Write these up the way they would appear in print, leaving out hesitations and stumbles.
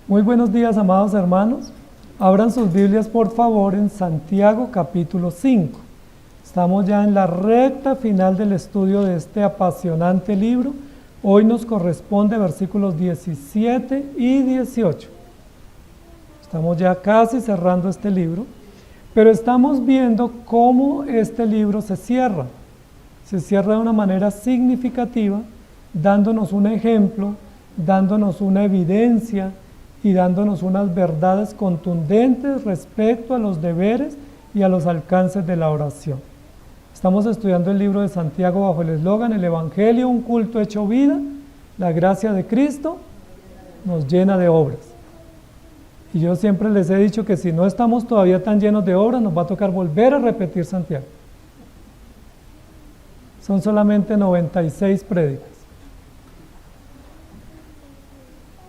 Muy buenos días, amados hermanos. Abran sus Biblias, por favor, en Santiago capítulo 5. Estamos ya en la recta final del estudio de este apasionante libro. Hoy nos corresponde versículos 17 y 18. Estamos ya casi cerrando este libro, pero estamos viendo cómo este libro se cierra. Se cierra de una manera significativa, dándonos un ejemplo, dándonos una evidencia y dándonos unas verdades contundentes respecto a los deberes y a los alcances de la oración. Estamos estudiando el libro de Santiago bajo el eslogan: el Evangelio, un culto hecho vida, la gracia de Cristo nos llena de obras. Y yo siempre les he dicho que si no estamos todavía tan llenos de obras, nos va a tocar volver a repetir Santiago. Son solamente 96 prédicas.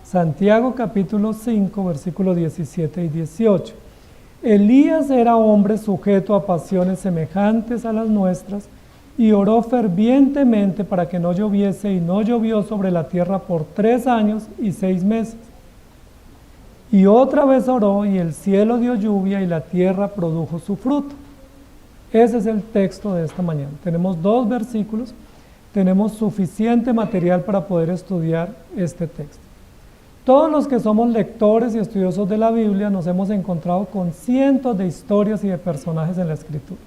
Santiago capítulo 5, versículos 17 y 18. Elías era hombre sujeto a pasiones semejantes a las nuestras, y oró fervientemente para que no lloviese, y no llovió sobre la tierra por 3 años y 6 meses. Y otra vez oró, y el cielo dio lluvia, y la tierra produjo su fruto. Ese es el texto de esta mañana. Tenemos 2 versículos, tenemos suficiente material para poder estudiar este texto. Todos los que somos lectores y estudiosos de la Biblia nos hemos encontrado con cientos de historias y de personajes en la Escritura.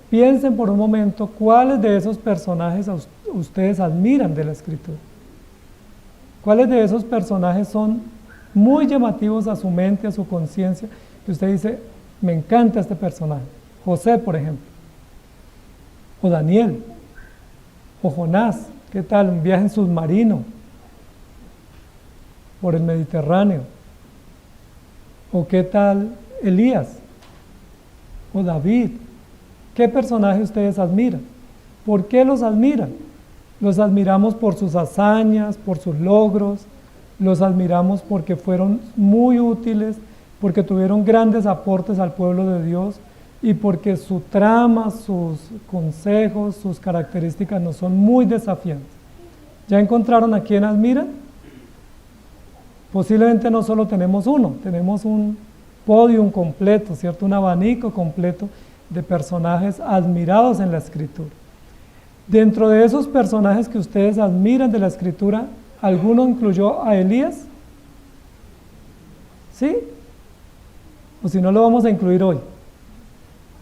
Piensen por un momento cuáles de esos personajes ustedes admiran de la Escritura. ¿Cuáles de esos personajes son muy llamativos a su mente, a su conciencia, que usted dice, me encanta este personaje? José, por ejemplo, o Daniel, o Jonás. ¿Qué tal? Un viaje en submarino por el Mediterráneo. ¿O qué tal Elías? ¿O David? ¿Qué personaje ustedes admiran? ¿Por qué los admiran? Los admiramos por sus hazañas, por sus logros, los admiramos porque fueron muy útiles, porque tuvieron grandes aportes al pueblo de Dios y porque su trama, sus consejos, sus características nos son muy desafiantes. ¿Ya encontraron a quién admiran? Posiblemente no solo tenemos uno, tenemos un podium completo, ¿cierto? Un abanico completo de personajes admirados en la Escritura. Dentro de esos personajes que ustedes admiran de la Escritura, ¿alguno incluyó a Elías? ¿Sí? O si no, lo vamos a incluir hoy.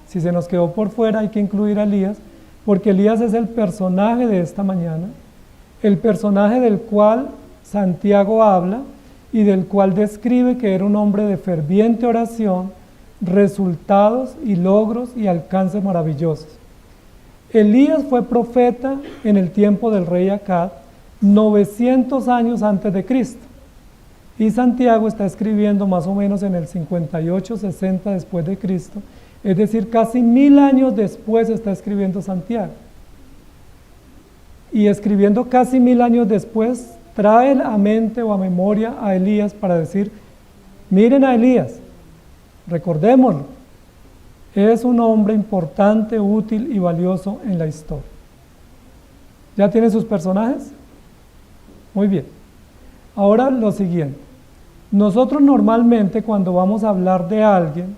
Si se nos quedó por fuera, hay que incluir a Elías, porque Elías es el personaje de esta mañana, el personaje del cual Santiago habla y del cual describe que era un hombre de ferviente oración, resultados y logros y alcances maravillosos. Elías fue profeta en el tiempo del rey Acab, 900 años antes de Cristo. Y Santiago está escribiendo más o menos en el 58-60 después de Cristo, es decir, casi 1000 años después está escribiendo Santiago. Y escribiendo casi 1000 años después, trae a mente o a memoria a Elías para decir, miren a Elías, recordémoslo, es un hombre importante, útil y valioso en la historia. ¿Ya tienen sus personajes? Muy bien. Ahora lo siguiente. Nosotros normalmente cuando vamos a hablar de alguien,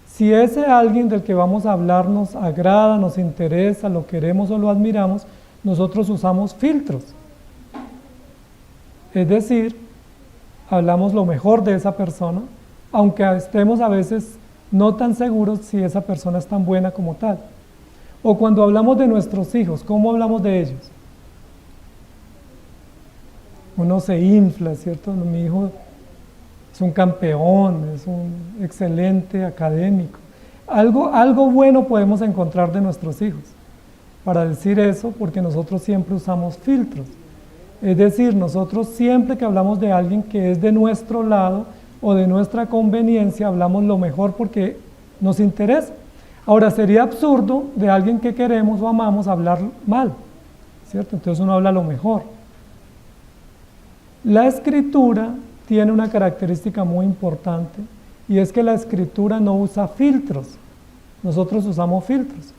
si ese alguien del que vamos a hablar nos agrada, nos interesa, lo queremos o lo admiramos, nosotros usamos filtros. Es decir, hablamos lo mejor de esa persona, aunque estemos a veces no tan seguros si esa persona es tan buena como tal. O cuando hablamos de nuestros hijos, ¿cómo hablamos de ellos? Uno se infla, ¿cierto? Mi hijo es un campeón, es un excelente académico. Algo bueno podemos encontrar de nuestros hijos para decir eso, porque nosotros siempre usamos filtros. Es decir, nosotros siempre que hablamos de alguien que es de nuestro lado o de nuestra conveniencia, hablamos lo mejor porque nos interesa. Ahora, sería absurdo de alguien que queremos o amamos hablar mal, ¿cierto? Entonces uno habla lo mejor. La Escritura tiene una característica muy importante y es que la Escritura no usa filtros. Nosotros usamos filtros.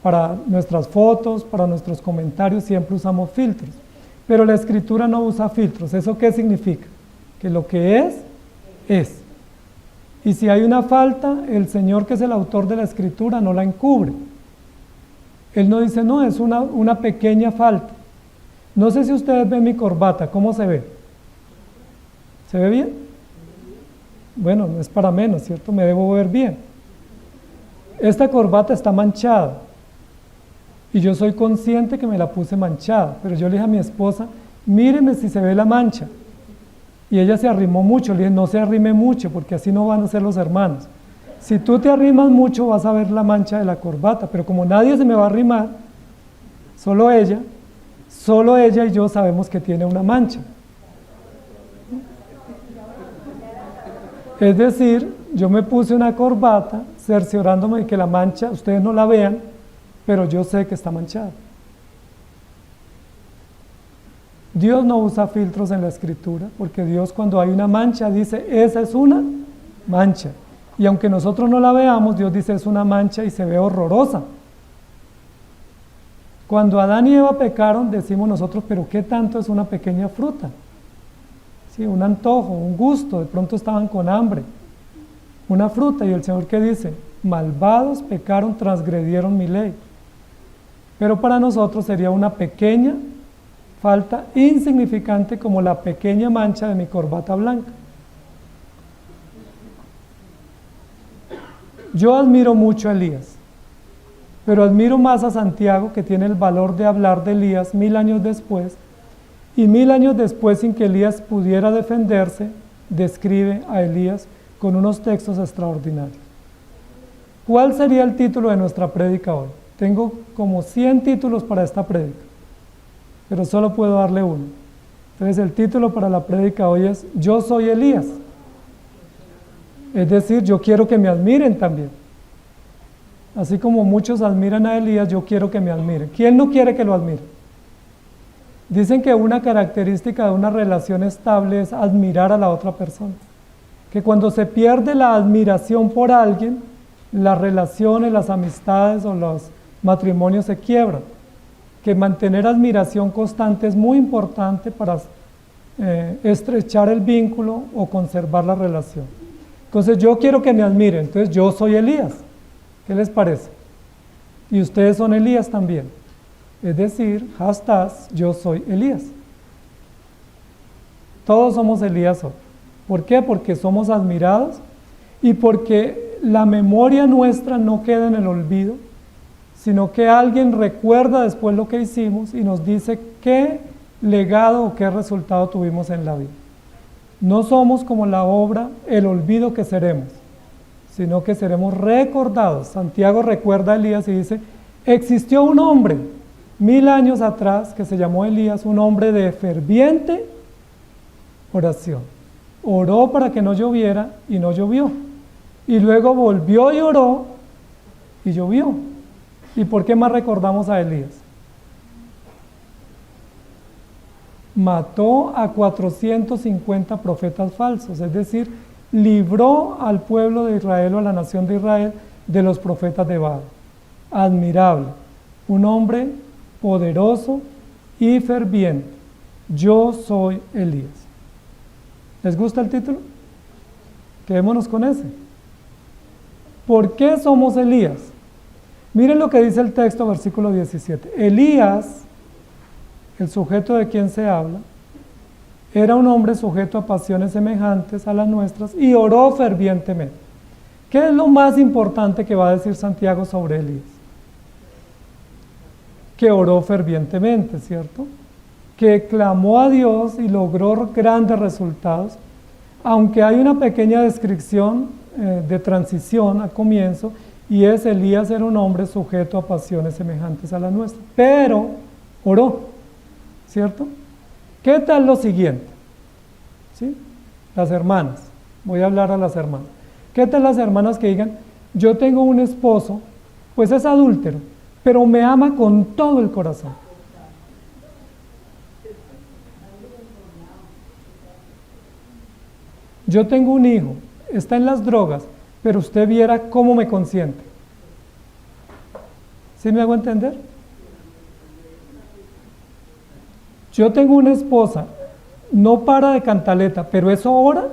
Para nuestras fotos, para nuestros comentarios siempre usamos filtros. Pero la Escritura no usa filtros. ¿Eso qué significa? que lo que es. Y si hay una falta, el Señor, que es el autor de la Escritura, no la encubre. Él no dice, no, es una pequeña falta. No sé si ustedes ven mi corbata, ¿cómo se ve? ¿Se ve bien? Bueno, no es para menos, ¿cierto? Me debo ver bien. Esta corbata está manchada y yo soy consciente que me la puse manchada, pero yo le dije a mi esposa, míreme si se ve la mancha. Y ella se arrimó mucho, le dije, no se arrime mucho porque así no van a ser los hermanos. Si tú te arrimas mucho vas a ver la mancha de la corbata, pero como nadie se me va a arrimar, solo ella y yo sabemos que tiene una mancha. Es decir, yo me puse una corbata cerciorándome de que la mancha, ustedes no la vean, pero yo sé que está manchada. Dios no usa filtros en la Escritura, porque Dios, cuando hay una mancha, dice, esa es una mancha. Y aunque nosotros no la veamos, Dios dice, es una mancha y se ve horrorosa. Cuando Adán y Eva pecaron, decimos nosotros, pero ¿qué tanto es una pequeña fruta? Sí, un antojo, un gusto, de pronto estaban con hambre. Una fruta, y el Señor, ¿qué dice? Malvados pecaron, transgredieron mi ley. Pero para nosotros sería una pequeña falta, insignificante, como la pequeña mancha de mi corbata blanca. Yo admiro mucho a Elías, pero admiro más a Santiago, que tiene el valor de hablar de Elías 1000 años después, y 1000 años después, sin que Elías pudiera defenderse, describe a Elías con unos textos extraordinarios. ¿Cuál sería el título de nuestra prédica hoy? Tengo como 100 títulos para esta prédica, pero solo puedo darle uno. Entonces el título para la prédica hoy es Yo soy Elías. Es decir, yo quiero que me admiren también. Así como muchos admiran a Elías, yo quiero que me admiren. ¿Quién no quiere que lo admiren? Dicen que una característica de una relación estable es admirar a la otra persona. Que cuando se pierde la admiración por alguien, las relaciones, las amistades o los matrimonios se quiebran. Que mantener admiración constante es muy importante para estrechar el vínculo o conservar la relación. Entonces yo quiero que me admiren, entonces yo soy Elías. ¿Qué les parece? Y ustedes son Elías también. Es decir, hashtag yo soy Elías. Todos somos Elías hoy. ¿Por qué? Porque somos admirados y porque la memoria nuestra no queda en el olvido, sino que alguien recuerda después lo que hicimos y nos dice qué legado o qué resultado tuvimos en la vida. No somos como la obra El olvido que seremos, sino que seremos recordados. Santiago recuerda a Elías y dice, existió un hombre 1000 años atrás que se llamó Elías, un hombre de ferviente oración. Oró para que no lloviera y no llovió. Y luego volvió y oró y llovió. ¿Y por qué más recordamos a Elías? Mató a 450 profetas falsos, es decir, libró al pueblo de Israel o a la nación de Israel de los profetas de Baal. Admirable, un hombre poderoso y ferviente. Yo soy Elías. ¿Les gusta el título? Quedémonos con ese. ¿Por qué somos Elías? Miren lo que dice el texto, versículo 17. Elías, el sujeto de quien se habla, era un hombre sujeto a pasiones semejantes a las nuestras y oró fervientemente. ¿Qué es lo más importante que va a decir Santiago sobre Elías? Que oró fervientemente, ¿cierto? Que clamó a Dios y logró grandes resultados, aunque hay una pequeña descripción de transición al comienzo, y es Elías era un hombre sujeto a pasiones semejantes a las nuestras, pero oró, ¿cierto? ¿Qué tal lo siguiente? ¿Sí? Las hermanas, voy a hablar a las hermanas. ¿Qué tal las hermanas que digan, yo tengo un esposo, pues es adúltero, pero me ama con todo el corazón? Yo tengo un hijo, está en las drogas, pero usted viera cómo me consiente. ¿Sí me hago entender? Yo tengo una esposa, no para de cantaleta, pero eso ora.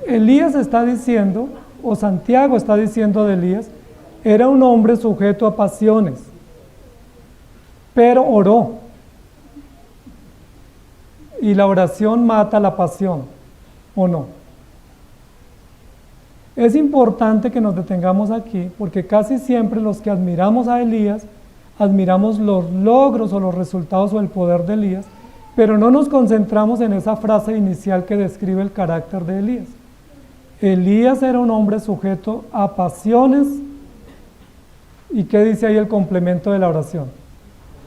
Elías está diciendo, o Santiago está diciendo de Elías, era un hombre sujeto a pasiones, pero oró. Y la oración mata la pasión, ¿o no? Es importante que nos detengamos aquí, porque casi siempre los que admiramos a Elías, admiramos los logros o los resultados o el poder de Elías, pero no nos concentramos en esa frase inicial que describe el carácter de Elías. Elías era un hombre sujeto a pasiones. ¿Y qué dice ahí el complemento de la oración?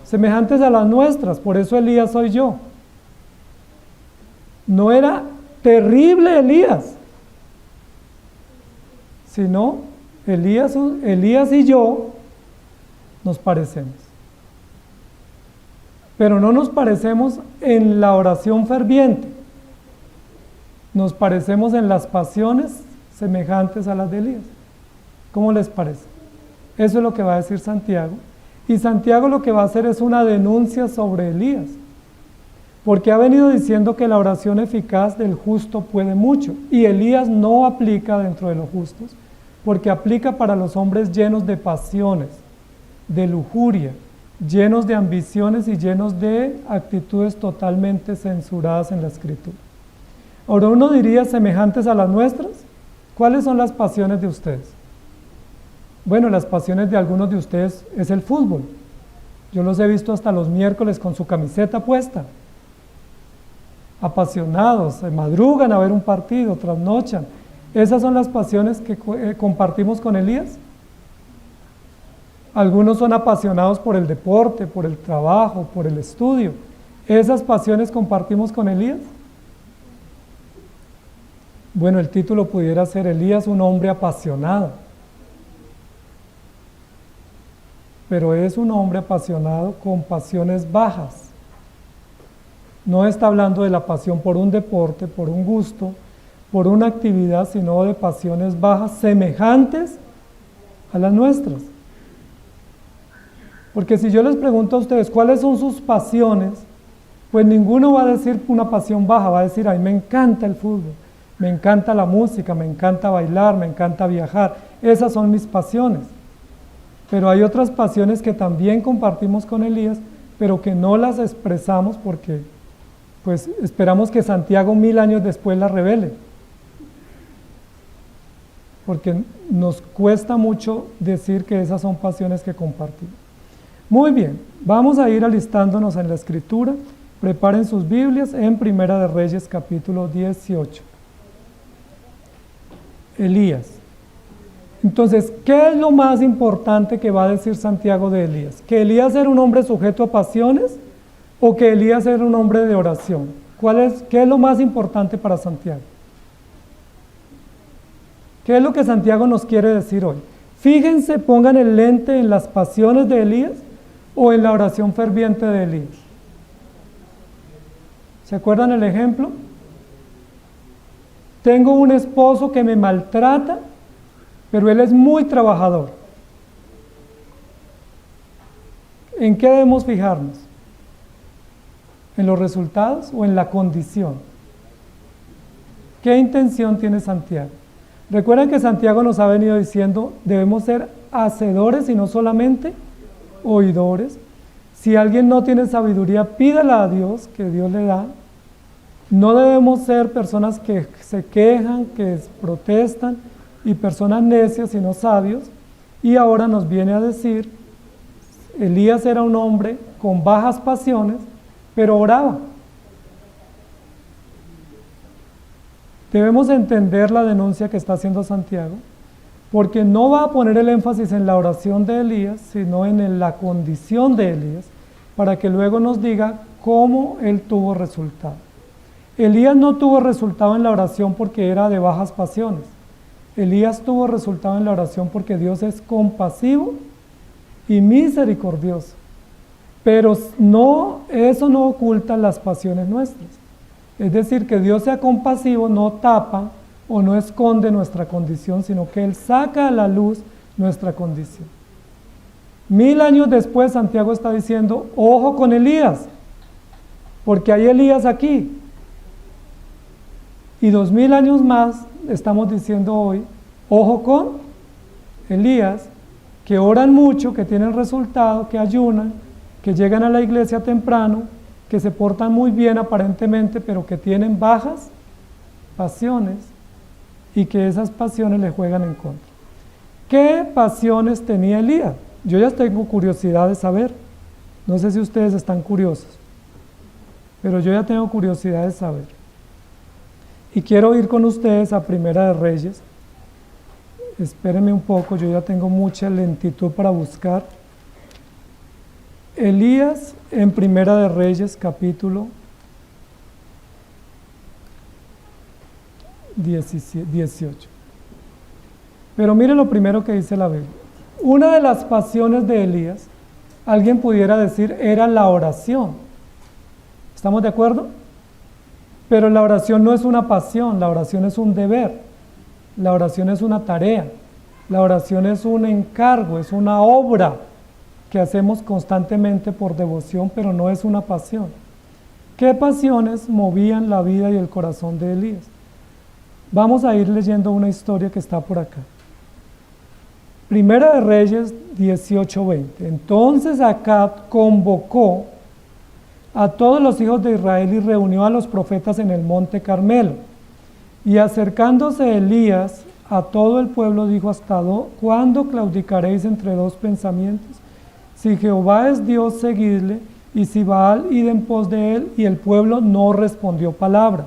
Semejantes a las nuestras, por eso Elías soy yo. No era terrible Elías, sino Elías y yo nos parecemos. Pero no nos parecemos en la oración ferviente, nos parecemos en las pasiones semejantes a las de Elías. ¿Cómo les parece? Eso es lo que va a decir Santiago. Y Santiago lo que va a hacer es una denuncia sobre Elías, porque ha venido diciendo que la oración eficaz del justo puede mucho, y Elías no aplica dentro de los justos, porque aplica para los hombres llenos de pasiones, de lujuria, llenos de ambiciones y llenos de actitudes totalmente censuradas en la Escritura. Ahora uno diría semejantes a las nuestras. ¿Cuáles son las pasiones de ustedes? Bueno, las pasiones de algunos de ustedes es el fútbol. Yo los he visto hasta los miércoles con su camiseta puesta. Apasionados, se madrugan a ver un partido, trasnochan. ¿Esas son las pasiones que compartimos con Elías? Algunos son apasionados por el deporte, por el trabajo, por el estudio. ¿Esas pasiones compartimos con Elías? Bueno, el título pudiera ser Elías, un hombre apasionado. Pero es un hombre apasionado con pasiones bajas. No está hablando de la pasión por un deporte, por un gusto, por una actividad, sino de pasiones bajas semejantes a las nuestras. Porque si yo les pregunto a ustedes cuáles son sus pasiones, pues ninguno va a decir una pasión baja, va a decir, ay, me encanta el fútbol, me encanta la música, me encanta bailar, me encanta viajar, esas son mis pasiones. Pero hay otras pasiones que también compartimos con Elías, pero que no las expresamos porque pues esperamos que Santiago 1000 años después las revele. Porque nos cuesta mucho decir que esas son pasiones que compartimos. Muy bien, vamos a ir alistándonos en la Escritura. Preparen sus Biblias en Primera de Reyes capítulo 18. Elías. Entonces, ¿qué es lo más importante que va a decir Santiago de Elías? ¿Que Elías era un hombre sujeto a pasiones o que Elías era un hombre de oración? ¿Qué es lo más importante para Santiago? ¿Qué es lo que Santiago nos quiere decir hoy? Fíjense, pongan el lente en las pasiones de Elías o en la oración ferviente de Elías. ¿Se acuerdan el ejemplo? Tengo un esposo que me maltrata, pero él es muy trabajador. ¿En qué debemos fijarnos? ¿En los resultados o en la condición? ¿Qué intención tiene Santiago? Recuerden que Santiago nos ha venido diciendo, debemos ser hacedores y no solamente oidores. Si alguien no tiene sabiduría, pídala a Dios, que Dios le da. No debemos ser personas que se quejan, que protestan, y personas necias, sino sabios. Y ahora nos viene a decir, Elías era un hombre con bajas pasiones, pero oraba. Debemos entender la denuncia que está haciendo Santiago, porque no va a poner el énfasis en la oración de Elías, sino en la condición de Elías, para que luego nos diga cómo él tuvo resultado. Elías no tuvo resultado en la oración porque era de bajas pasiones. Elías tuvo resultado en la oración porque Dios es compasivo y misericordioso. Pero eso no oculta las pasiones nuestras. Es decir, que Dios sea compasivo no tapa o no esconde nuestra condición, sino que Él saca a la luz nuestra condición. 1000 años después, Santiago está diciendo, ojo con Elías, porque hay Elías aquí. Y 2000 años más, estamos diciendo hoy, ojo con Elías, que oran mucho, que tienen resultado, que ayunan, que llegan a la iglesia temprano, que se portan muy bien aparentemente, pero que tienen bajas pasiones y que esas pasiones le juegan en contra. ¿Qué pasiones tenía Elías? Yo ya tengo curiosidad de saber. No sé si ustedes están curiosos, pero yo ya tengo curiosidad de saber. Y quiero ir con ustedes a Primera de Reyes. Espérenme un poco, yo ya tengo mucha lentitud para buscar. Elías en Primera de Reyes, capítulo 18. Pero mire lo primero que dice la Biblia. Una de las pasiones de Elías, alguien pudiera decir, era la oración. ¿Estamos de acuerdo? Pero la oración no es una pasión, la oración es un deber, la oración es una tarea, la oración es un encargo, es una obra que hacemos constantemente por devoción, pero no es una pasión. ¿Qué pasiones movían la vida y el corazón de Elías? Vamos a ir leyendo una historia que está por acá. Primera de Reyes 18:20. Entonces Acab convocó a todos los hijos de Israel y reunió a los profetas en el monte Carmelo. Y acercándose Elías a todo el pueblo dijo, ¿hasta cuándo claudicaréis entre dos pensamientos? Si Jehová es Dios, seguidle, y si Baal, id en pos de él. Y el pueblo no respondió palabra.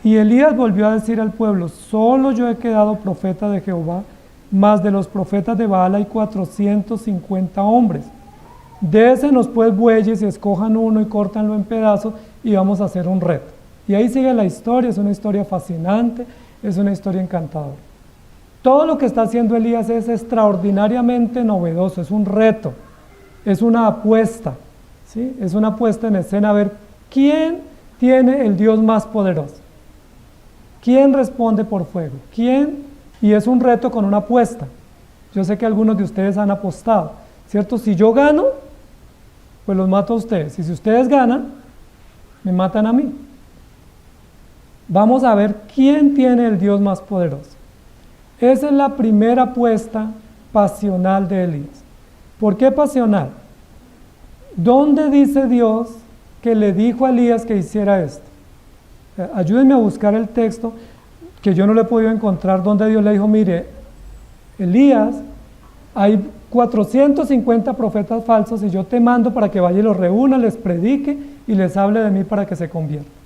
Y Elías volvió a decir al pueblo, solo yo he quedado profeta de Jehová, mas de los profetas de Baal hay 450 hombres. Désenos pues bueyes y escojan uno y córtanlo en pedazos y vamos a hacer un reto. Y ahí sigue la historia, es una historia fascinante, es una historia encantadora. Todo lo que está haciendo Elías es extraordinariamente novedoso, es un reto, es una apuesta, ¿sí? Es una puesta en escena a ver quién tiene el Dios más poderoso, quién responde por fuego, quién, y es un reto con una apuesta. Yo sé que algunos de ustedes han apostado, ¿cierto? Si yo gano, pues los mato a ustedes, y si ustedes ganan, me matan a mí. Vamos a ver quién tiene el Dios más poderoso. Esa es la primera apuesta pasional de Elías. ¿Por qué pasional? ¿Dónde dice Dios que le dijo a Elías que hiciera esto? Ayúdenme a buscar el texto que yo no lo he podido encontrar, donde Dios le dijo, mire, Elías, hay 450 profetas falsos y yo te mando para que vaya y los reúna, les predique y les hable de mí para que se conviertan.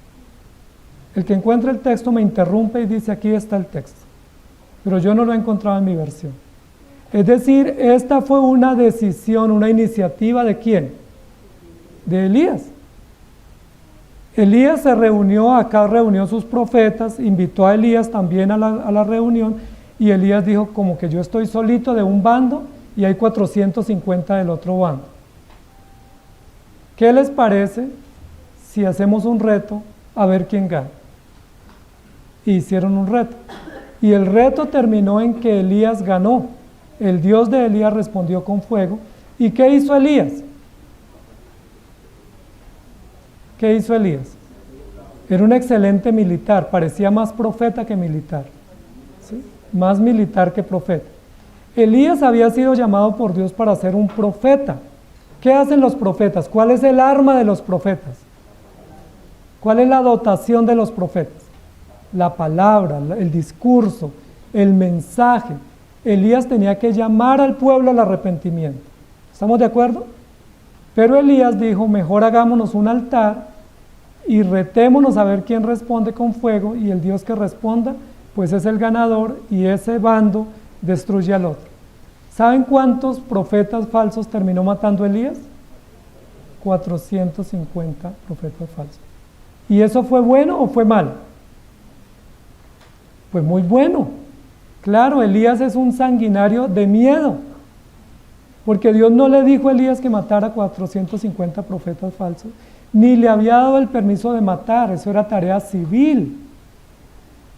El que encuentre el texto me interrumpe y dice, aquí está el texto. Pero yo no lo he encontrado en mi versión. Es decir, esta fue una decisión, una iniciativa ¿de quién? De Elías. Elías se reunió, acá reunió sus profetas, invitó a Elías también a la reunión, y Elías dijo como que yo estoy solito de un bando y hay 450 del otro bando. ¿Qué les parece si hacemos un reto a ver quién gana? Y hicieron un reto. Y el reto terminó en que Elías ganó. El Dios de Elías respondió con fuego. ¿Y qué hizo Elías? ¿Qué hizo Elías? Era un excelente militar, parecía más profeta que militar, ¿sí? Más militar que profeta. Elías había sido llamado por Dios para ser un profeta. ¿Qué hacen los profetas? ¿Cuál es el arma de los profetas? ¿Cuál es la dotación de los profetas? La palabra, el discurso, el mensaje. Elías tenía que llamar al pueblo al arrepentimiento. ¿Estamos de acuerdo? Pero Elías dijo, mejor hagámonos un altar y retémonos a ver quién responde con fuego, y el Dios que responda, pues es el ganador, y ese bando destruye al otro. ¿Saben cuántos profetas falsos terminó matando Elías? 450 profetas falsos. ¿Y eso fue bueno o fue malo? Pues muy bueno. Claro, Elías es un sanguinario de miedo, porque Dios no le dijo a Elías que matara 450 profetas falsos, ni le había dado el permiso de matar, eso era tarea civil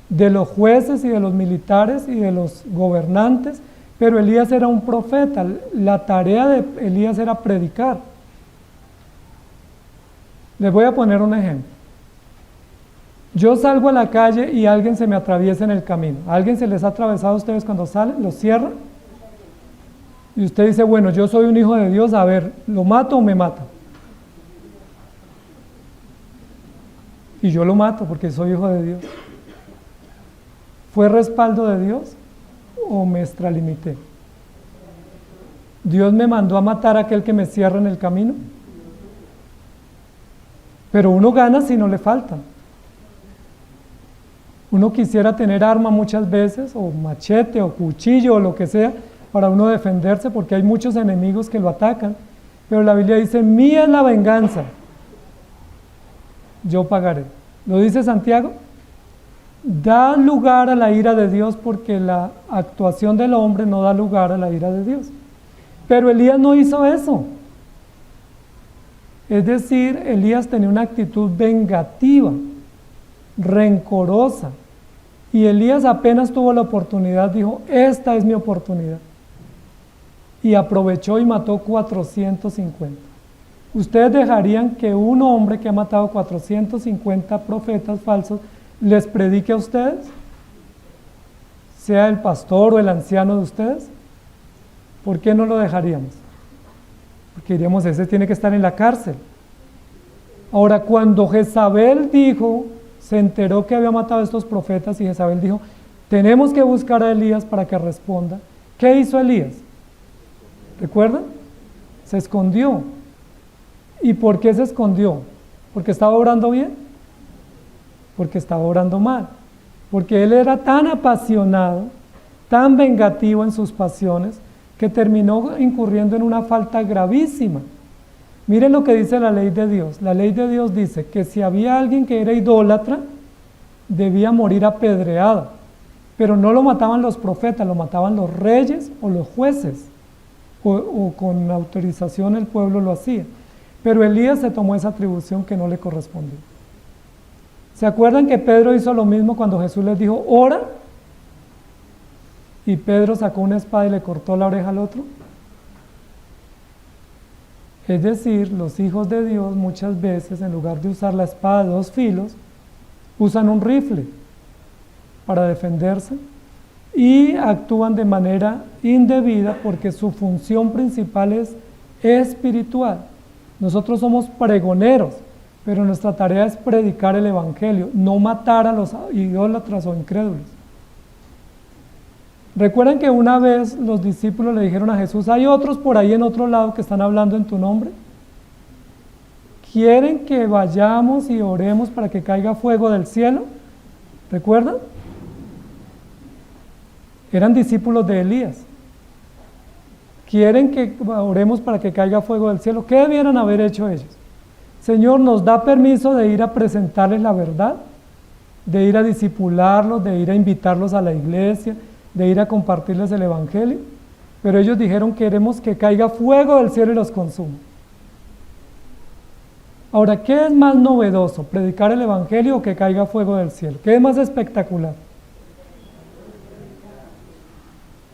de los jueces y de los militares y de los gobernantes pero Elías era un profeta. La tarea de Elías era predicar. Les voy a poner un ejemplo. Yo salgo a la calle y alguien se me atraviesa en el camino. ¿A alguien se les ha atravesado a ustedes cuando salen? ¿Los cierran? Y usted dice, bueno, yo soy un hijo de Dios, a ver, ¿lo mato o me mata? Y yo lo mato porque soy hijo de Dios. ¿Fue respaldo de Dios o me extralimité? ¿Dios me mandó a matar a aquel que me cierra en el camino? Pero uno gana si no le falta. Uno quisiera tener arma muchas veces, o machete, o cuchillo, o lo que sea, para uno defenderse, porque hay muchos enemigos que lo atacan. Pero la Biblia dice, mía es la venganza, yo pagaré. ¿Lo dice Santiago? Da lugar a la ira de Dios porque la actuación del hombre no da lugar a la ira de Dios. Pero Elías no hizo eso. Es decir, Elías tenía una actitud vengativa, rencorosa. Y Elías apenas tuvo la oportunidad, dijo, esta es mi oportunidad. Y aprovechó y mató 450. ¿Ustedes dejarían que un hombre que ha matado 450 profetas falsos les predique a ustedes? Sea el pastor o el anciano de ustedes. ¿Por qué no lo dejaríamos? Porque diríamos, ese tiene que estar en la cárcel. Ahora, cuando Jezabel se enteró que había matado a estos profetas y Jezabel dijo, tenemos que buscar a Elías para que responda. ¿Qué hizo Elías? ¿Recuerdan? Se escondió. ¿Y por qué se escondió? ¿Porque estaba obrando bien? Porque estaba obrando mal. Porque él era tan apasionado, tan vengativo en sus pasiones, que terminó incurriendo en una falta gravísima. Miren lo que dice la ley de Dios. La ley de Dios dice que si había alguien que era idólatra, debía morir apedreado. Pero no lo mataban los profetas, lo mataban los reyes o los jueces. O con autorización el pueblo lo hacía. Pero Elías se tomó esa atribución que no le correspondía. ¿Se acuerdan que Pedro hizo lo mismo cuando Jesús les dijo, ora? Y Pedro sacó una espada y le cortó la oreja al otro. Es decir, los hijos de Dios muchas veces, en lugar de usar la espada de 2 filos, usan un rifle para defenderse y actúan de manera indebida porque su función principal es espiritual. Nosotros somos pregoneros, pero nuestra tarea es predicar el evangelio, no matar a los idólatras o incrédulos. ¿Recuerdan que una vez los discípulos le dijeron a Jesús, hay otros por ahí en otro lado que están hablando en tu nombre? ¿Quieren que vayamos y oremos para que caiga fuego del cielo? ¿Recuerdan? Eran discípulos de Elías. ¿Quieren que oremos para que caiga fuego del cielo? ¿Qué debieran haber hecho ellos? Señor, ¿nos da permiso de ir a presentarles la verdad? De ir a discipularlos, de ir a invitarlos a la iglesia, de ir a compartirles el evangelio, pero ellos dijeron queremos que caiga fuego del cielo y los consuma. Ahora, ¿qué es más novedoso? ¿Predicar el evangelio o que caiga fuego del cielo? ¿Qué es más espectacular?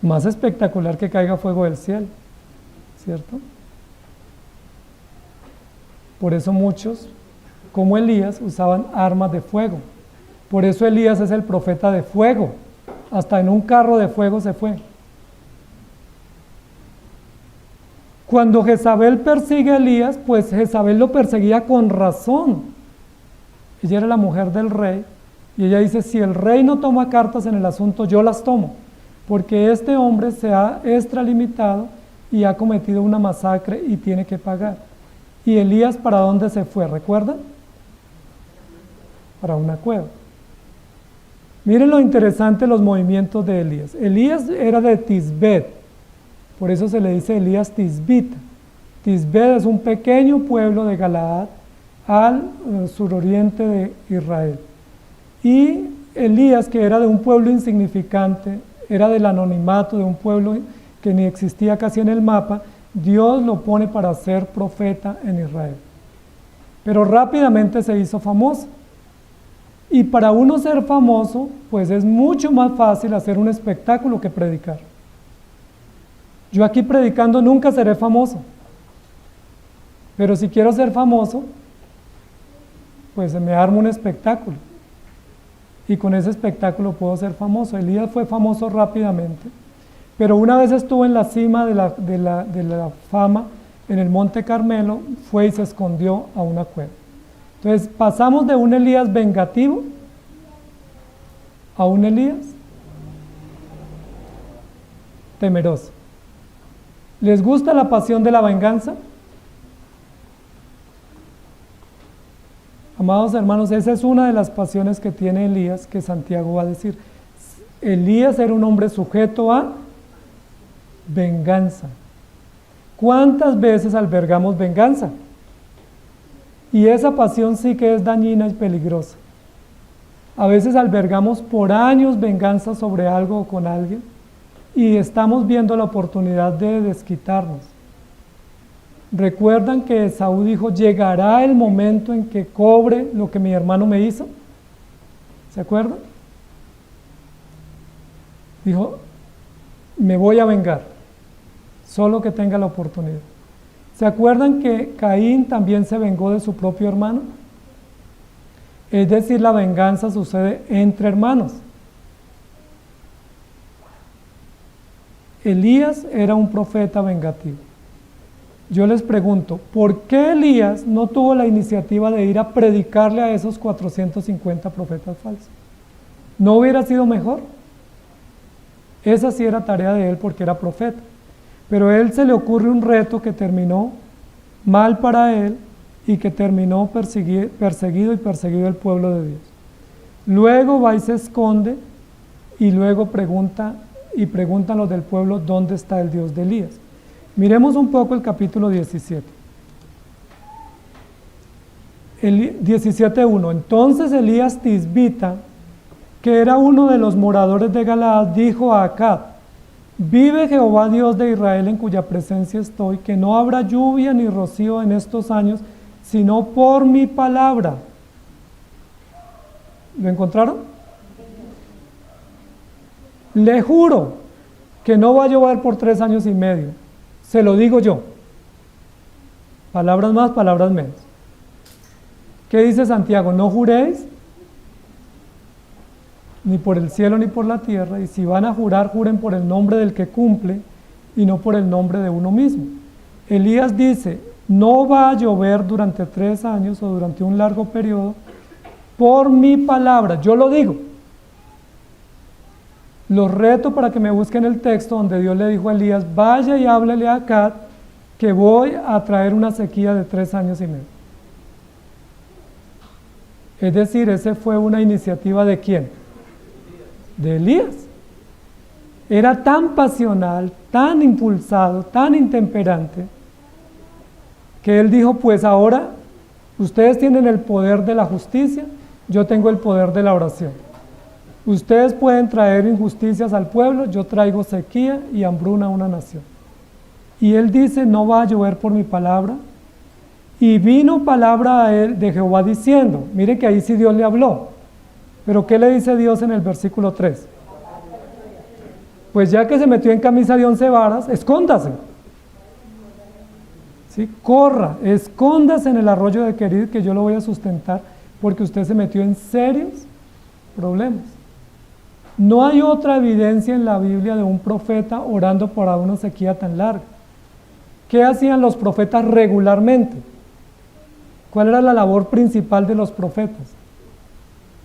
Más espectacular que caiga fuego del cielo, ¿cierto? Por eso muchos, como Elías, usaban armas de fuego. Por eso Elías es el profeta de fuego. Hasta en un carro de fuego se fue. Cuando Jezabel persigue a Elías, pues Jezabel lo perseguía con razón. Ella era la mujer del rey y ella dice, si el rey no toma cartas en el asunto, yo las tomo, porque este hombre se ha extralimitado y ha cometido una masacre y tiene que pagar. ¿Y Elías para dónde se fue? ¿Recuerdan? Para una cueva. Miren lo interesante de los movimientos de Elías. Elías era de Tisbet, por eso se le dice Elías Tisbita. Tisbet es un pequeño pueblo de Galaad al suroriente de Israel. Y Elías, que era de un pueblo insignificante, era del anonimato de un pueblo que ni existía casi en el mapa, Dios lo pone para ser profeta en Israel. Pero rápidamente se hizo famoso. Y para uno ser famoso, pues es mucho más fácil hacer un espectáculo que predicar. Yo aquí predicando nunca seré famoso, pero si quiero ser famoso, pues me armo un espectáculo, y con ese espectáculo puedo ser famoso. Elías fue famoso rápidamente, pero una vez estuvo en la cima de la fama, en el Monte Carmelo, fue y se escondió a una cueva. Entonces pasamos de un Elías vengativo a un Elías temeroso. ¿Les gusta la pasión de la venganza? Amados hermanos, esa es una de las pasiones que tiene Elías, que Santiago va a decir. Elías era un hombre sujeto a venganza. ¿Cuántas veces albergamos venganza? Y esa pasión sí que es dañina y peligrosa. A veces albergamos por años venganza sobre algo o con alguien y estamos viendo la oportunidad de desquitarnos. ¿Recuerdan que Esaú dijo, llegará el momento en que cobre lo que mi hermano me hizo? ¿Se acuerdan? Dijo, me voy a vengar, solo que tenga la oportunidad. ¿Se acuerdan que Caín también se vengó de su propio hermano? Es decir, la venganza sucede entre hermanos. Elías era un profeta vengativo. Yo les pregunto, ¿por qué Elías no tuvo la iniciativa de ir a predicarle a esos 450 profetas falsos? ¿No hubiera sido mejor? Esa sí era tarea de él porque era profeta. Pero a él se le ocurre un reto que terminó mal para él y que terminó perseguido el pueblo de Dios. Luego va y se esconde y luego preguntan los del pueblo dónde está el Dios de Elías. Miremos un poco el capítulo 17. 17:1. Entonces Elías Tisbita, que era uno de los moradores de Galaad, dijo a Acab, vive Jehová Dios de Israel en cuya presencia estoy, que no habrá lluvia ni rocío en estos años, sino por mi palabra. ¿Lo encontraron? Le juro que no va a llover por 3 años y medio. Se lo digo yo. Palabras más, palabras menos. ¿Qué dice Santiago? No juréis ni por el cielo ni por la tierra, y si van a jurar, juren por el nombre del que cumple y no por el nombre de uno mismo. Elías dice, no va a llover durante 3 años o durante un largo periodo por mi palabra, yo lo digo. Los reto para que me busquen el texto donde Dios le dijo a Elías, vaya y háblele a Acab que voy a traer una sequía de 3 años y medio. Es decir, esa fue una iniciativa ¿de quién? De Elías. Era tan pasional, tan impulsado, tan intemperante, que él dijo, pues ahora ustedes tienen el poder de la justicia, yo tengo el poder de la oración. Ustedes pueden traer injusticias al pueblo, yo traigo sequía y hambruna a una nación. Y él dice, no va a llover por mi palabra. Y vino palabra a él de Jehová diciendo, miren que ahí sí Dios le habló. Pero ¿qué le dice Dios en el versículo 3? Pues ya que se metió en camisa de 11 varas, escóndase. ¿Sí? Corra, escóndase en el arroyo de Querid, que yo lo voy a sustentar, porque usted se metió en serios problemas. No hay otra evidencia en la Biblia de un profeta orando por una sequía tan larga. ¿Qué hacían los profetas regularmente? ¿Cuál era la labor principal de los profetas?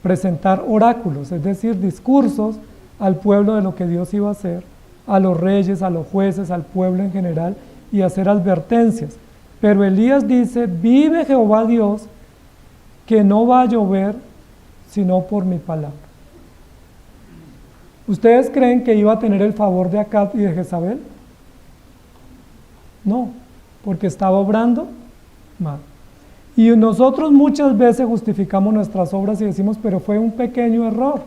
Presentar oráculos, es decir, discursos al pueblo de lo que Dios iba a hacer, a los reyes, a los jueces, al pueblo en general, y hacer advertencias. Pero Elías dice, vive Jehová Dios, que no va a llover sino por mi palabra. ¿Ustedes creen que iba a tener el favor de Acab y de Jezabel? No, porque estaba obrando mal. Y nosotros muchas veces justificamos nuestras obras y decimos, pero fue un pequeño error.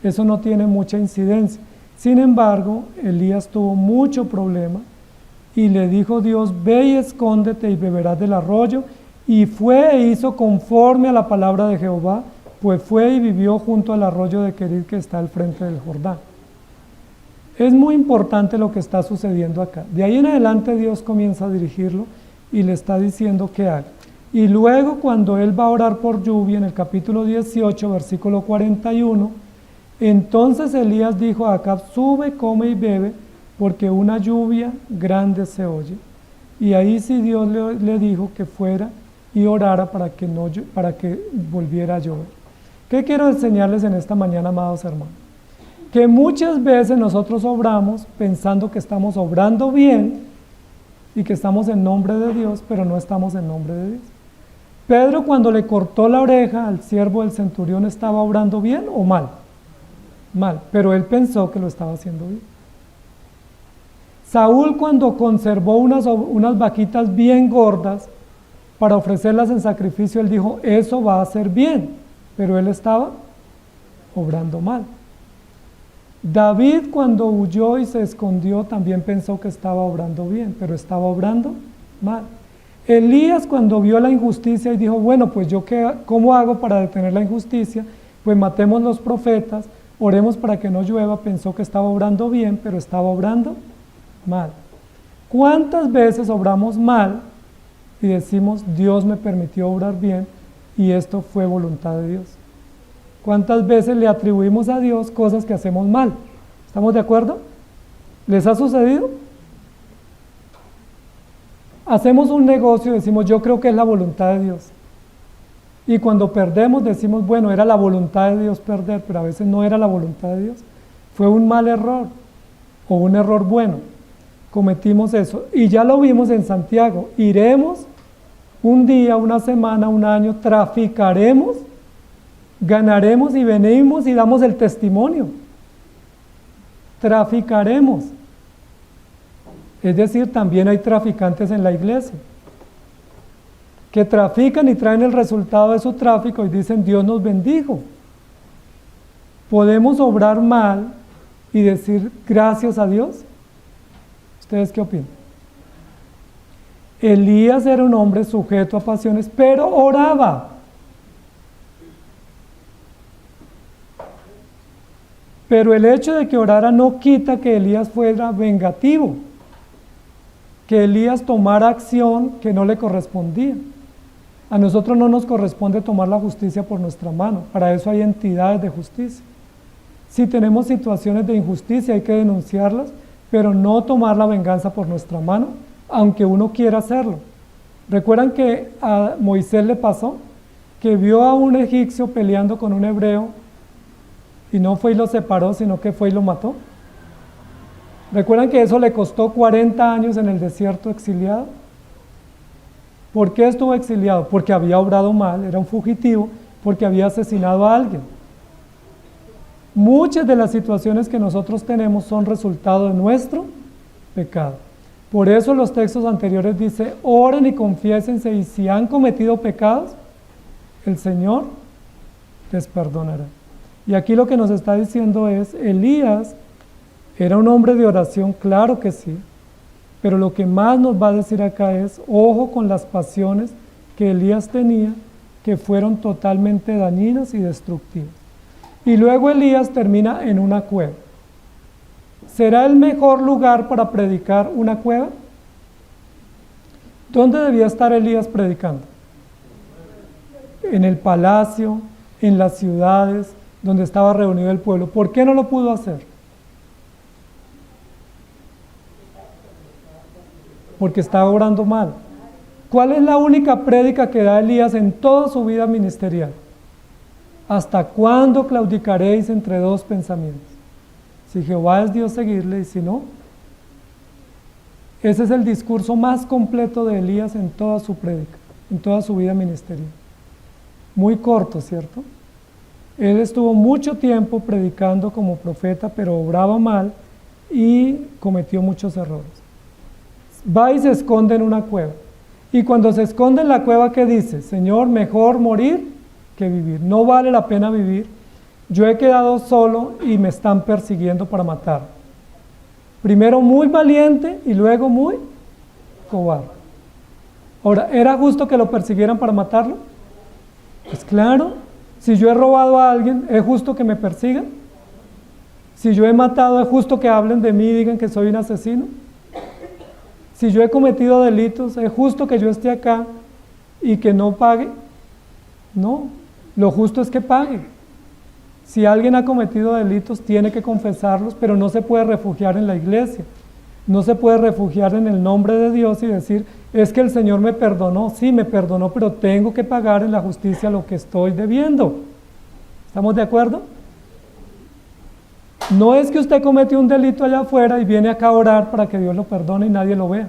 Eso no tiene mucha incidencia. Sin embargo, Elías tuvo mucho problema y le dijo Dios, ve y escóndete y beberás del arroyo. Y fue e hizo conforme a la palabra de Jehová, pues fue y vivió junto al arroyo de Querid que está al frente del Jordán. Es muy importante lo que está sucediendo acá. De ahí en adelante Dios comienza a dirigirlo y le está diciendo que haga. Y luego cuando él va a orar por lluvia, en el capítulo 18, versículo 41, entonces Elías dijo a Acab: sube, come y bebe, porque una lluvia grande se oye. Y ahí sí Dios le dijo que fuera y orara para que volviera a llover. ¿Qué quiero enseñarles en esta mañana, amados hermanos? Que muchas veces nosotros obramos pensando que estamos obrando bien y que estamos en nombre de Dios, pero no estamos en nombre de Dios. Pedro, cuando le cortó la oreja al siervo del centurión, ¿estaba obrando bien o mal? Mal, pero él pensó que lo estaba haciendo bien. Saúl, cuando conservó unas vaquitas bien gordas para ofrecerlas en sacrificio, él dijo: eso va a ser bien, pero él estaba obrando mal. David, cuando huyó y se escondió, también pensó que estaba obrando bien, pero estaba obrando mal. Elías, cuando vio la injusticia y dijo: bueno, pues yo ¿cómo hago para detener la injusticia? Pues matemos los profetas, oremos para que no llueva. Pensó que estaba obrando bien, pero estaba obrando mal. ¿Cuántas veces obramos mal y decimos: Dios me permitió obrar bien y esto fue voluntad de Dios? ¿Cuántas veces le atribuimos a Dios cosas que hacemos mal? ¿Estamos de acuerdo? ¿Les ha sucedido? Hacemos un negocio y decimos: yo creo que es la voluntad de Dios. Y cuando perdemos decimos: bueno, era la voluntad de Dios perder, pero a veces no era la voluntad de Dios. Fue un mal error o un error bueno. Cometimos eso. Y ya lo vimos en Santiago. Iremos un día, una semana, un año, traficaremos, ganaremos y venimos y damos el testimonio. Traficaremos. Es decir, también hay traficantes en la iglesia que trafican y traen el resultado de su tráfico y dicen: Dios nos bendijo. ¿Podemos obrar mal y decir gracias a Dios? ¿Ustedes qué opinan? Elías era un hombre sujeto a pasiones, pero oraba. Pero el hecho de que orara no quita que Elías fuera vengativo, que Elías tomara acción que no le correspondía. A nosotros no nos corresponde tomar la justicia por nuestra mano, para eso hay entidades de justicia. Si tenemos situaciones de injusticia hay que denunciarlas, pero no tomar la venganza por nuestra mano, aunque uno quiera hacerlo. ¿Recuerdan que a Moisés le pasó? Que vio a un egipcio peleando con un hebreo y no fue y lo separó, sino que fue y lo mató. ¿Recuerdan que eso le costó 40 años en el desierto exiliado? ¿Por qué estuvo exiliado? Porque había obrado mal, era un fugitivo, porque había asesinado a alguien. Muchas de las situaciones que nosotros tenemos son resultado de nuestro pecado. Por eso los textos anteriores dice: oren y confiésense, y si han cometido pecados, el Señor les perdonará. Y aquí lo que nos está diciendo es: Elías era un hombre de oración, claro que sí, pero lo que más nos va a decir acá es: ojo con las pasiones que Elías tenía, que fueron totalmente dañinas y destructivas. Y luego Elías termina en una cueva. ¿Será el mejor lugar para predicar una cueva? ¿Dónde debía estar Elías predicando? En el palacio, en las ciudades donde estaba reunido el pueblo. ¿Por qué no lo pudo hacer? Porque estaba orando mal. ¿Cuál es la única prédica que da Elías en toda su vida ministerial? ¿Hasta cuándo claudicaréis entre dos pensamientos? Si Jehová es Dios, seguirle, y si no. Ese es el discurso más completo de Elías en toda su prédica, en toda su vida ministerial. Muy corto, ¿cierto? Él estuvo mucho tiempo predicando como profeta, pero obraba mal y cometió muchos errores. Va y se esconde en una cueva. Y cuando se esconde en la cueva, ¿qué dice? Señor, mejor morir que vivir. No vale la pena vivir. Yo he quedado solo y me están persiguiendo para matar. Primero muy valiente y luego muy cobarde. Ahora, ¿era justo que lo persiguieran para matarlo? Pues claro, si yo he robado a alguien, ¿es justo que me persigan? Si yo he matado, ¿es justo que hablen de mí y digan que soy un asesino? Si yo he cometido delitos, ¿es justo que yo esté acá y que no pague? No, lo justo es que pague. Si alguien ha cometido delitos, tiene que confesarlos, pero no se puede refugiar en la iglesia. No se puede refugiar en el nombre de Dios y decir, es que el Señor me perdonó. Sí, me perdonó, pero tengo que pagar en la justicia lo que estoy debiendo. ¿Estamos de acuerdo? No es que usted cometió un delito allá afuera y viene acá a orar para que Dios lo perdone y nadie lo vea.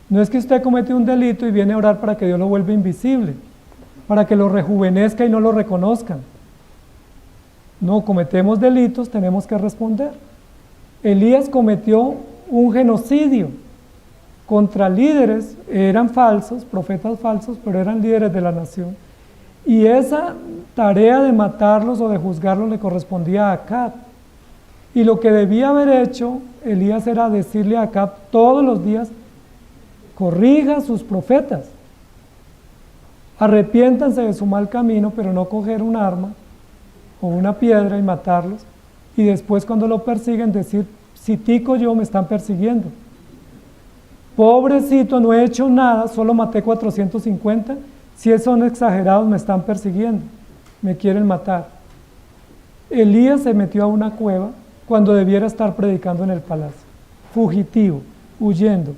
No es que usted cometió un delito y viene a orar para que Dios lo vuelva invisible, para que lo rejuvenezca y no lo reconozcan. No, cometemos delitos, tenemos que responder. Elías cometió un genocidio contra líderes, eran falsos, profetas falsos, pero eran líderes de la nación. Y esa tarea de matarlos o de juzgarlos le correspondía a Acab. Y lo que debía haber hecho Elías era decirle a Acab todos los días, corrija a sus profetas, arrepiéntanse de su mal camino, pero no coger un arma o una piedra y matarlos, y después cuando lo persiguen decir, si tico yo me están persiguiendo. Pobrecito, no he hecho nada, solo maté 450, si son exagerados me están persiguiendo, me quieren matar. Elías se metió a una cueva cuando debiera estar predicando en el palacio, fugitivo, huyendo,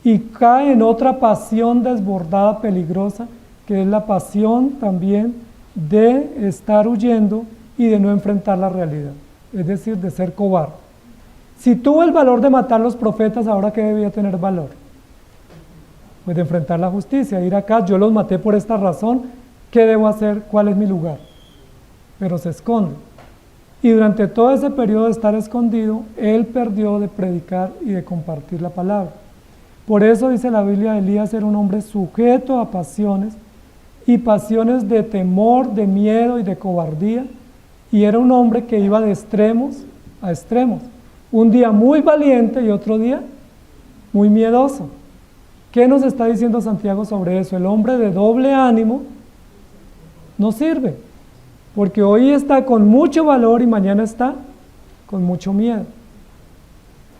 y cae en otra pasión desbordada, peligrosa, que es la pasión también de estar huyendo y de no enfrentar la realidad, es decir, de ser cobarde. Si tuvo el valor de matar los profetas, ¿ahora qué debía tener valor? Pues de enfrentar la justicia, ir acá, yo los maté por esta razón, ¿qué debo hacer? ¿Cuál es mi lugar? Pero se esconde. Y durante todo ese periodo de estar escondido, él perdió de predicar y de compartir la palabra. Por eso dice la Biblia, Elías era un hombre sujeto a pasiones, y pasiones de temor, de miedo y de cobardía, y era un hombre que iba de extremos a extremos. Un día muy valiente y otro día muy miedoso. ¿Qué nos está diciendo Santiago sobre eso? El hombre de doble ánimo no sirve, porque hoy está con mucho valor y mañana está con mucho miedo.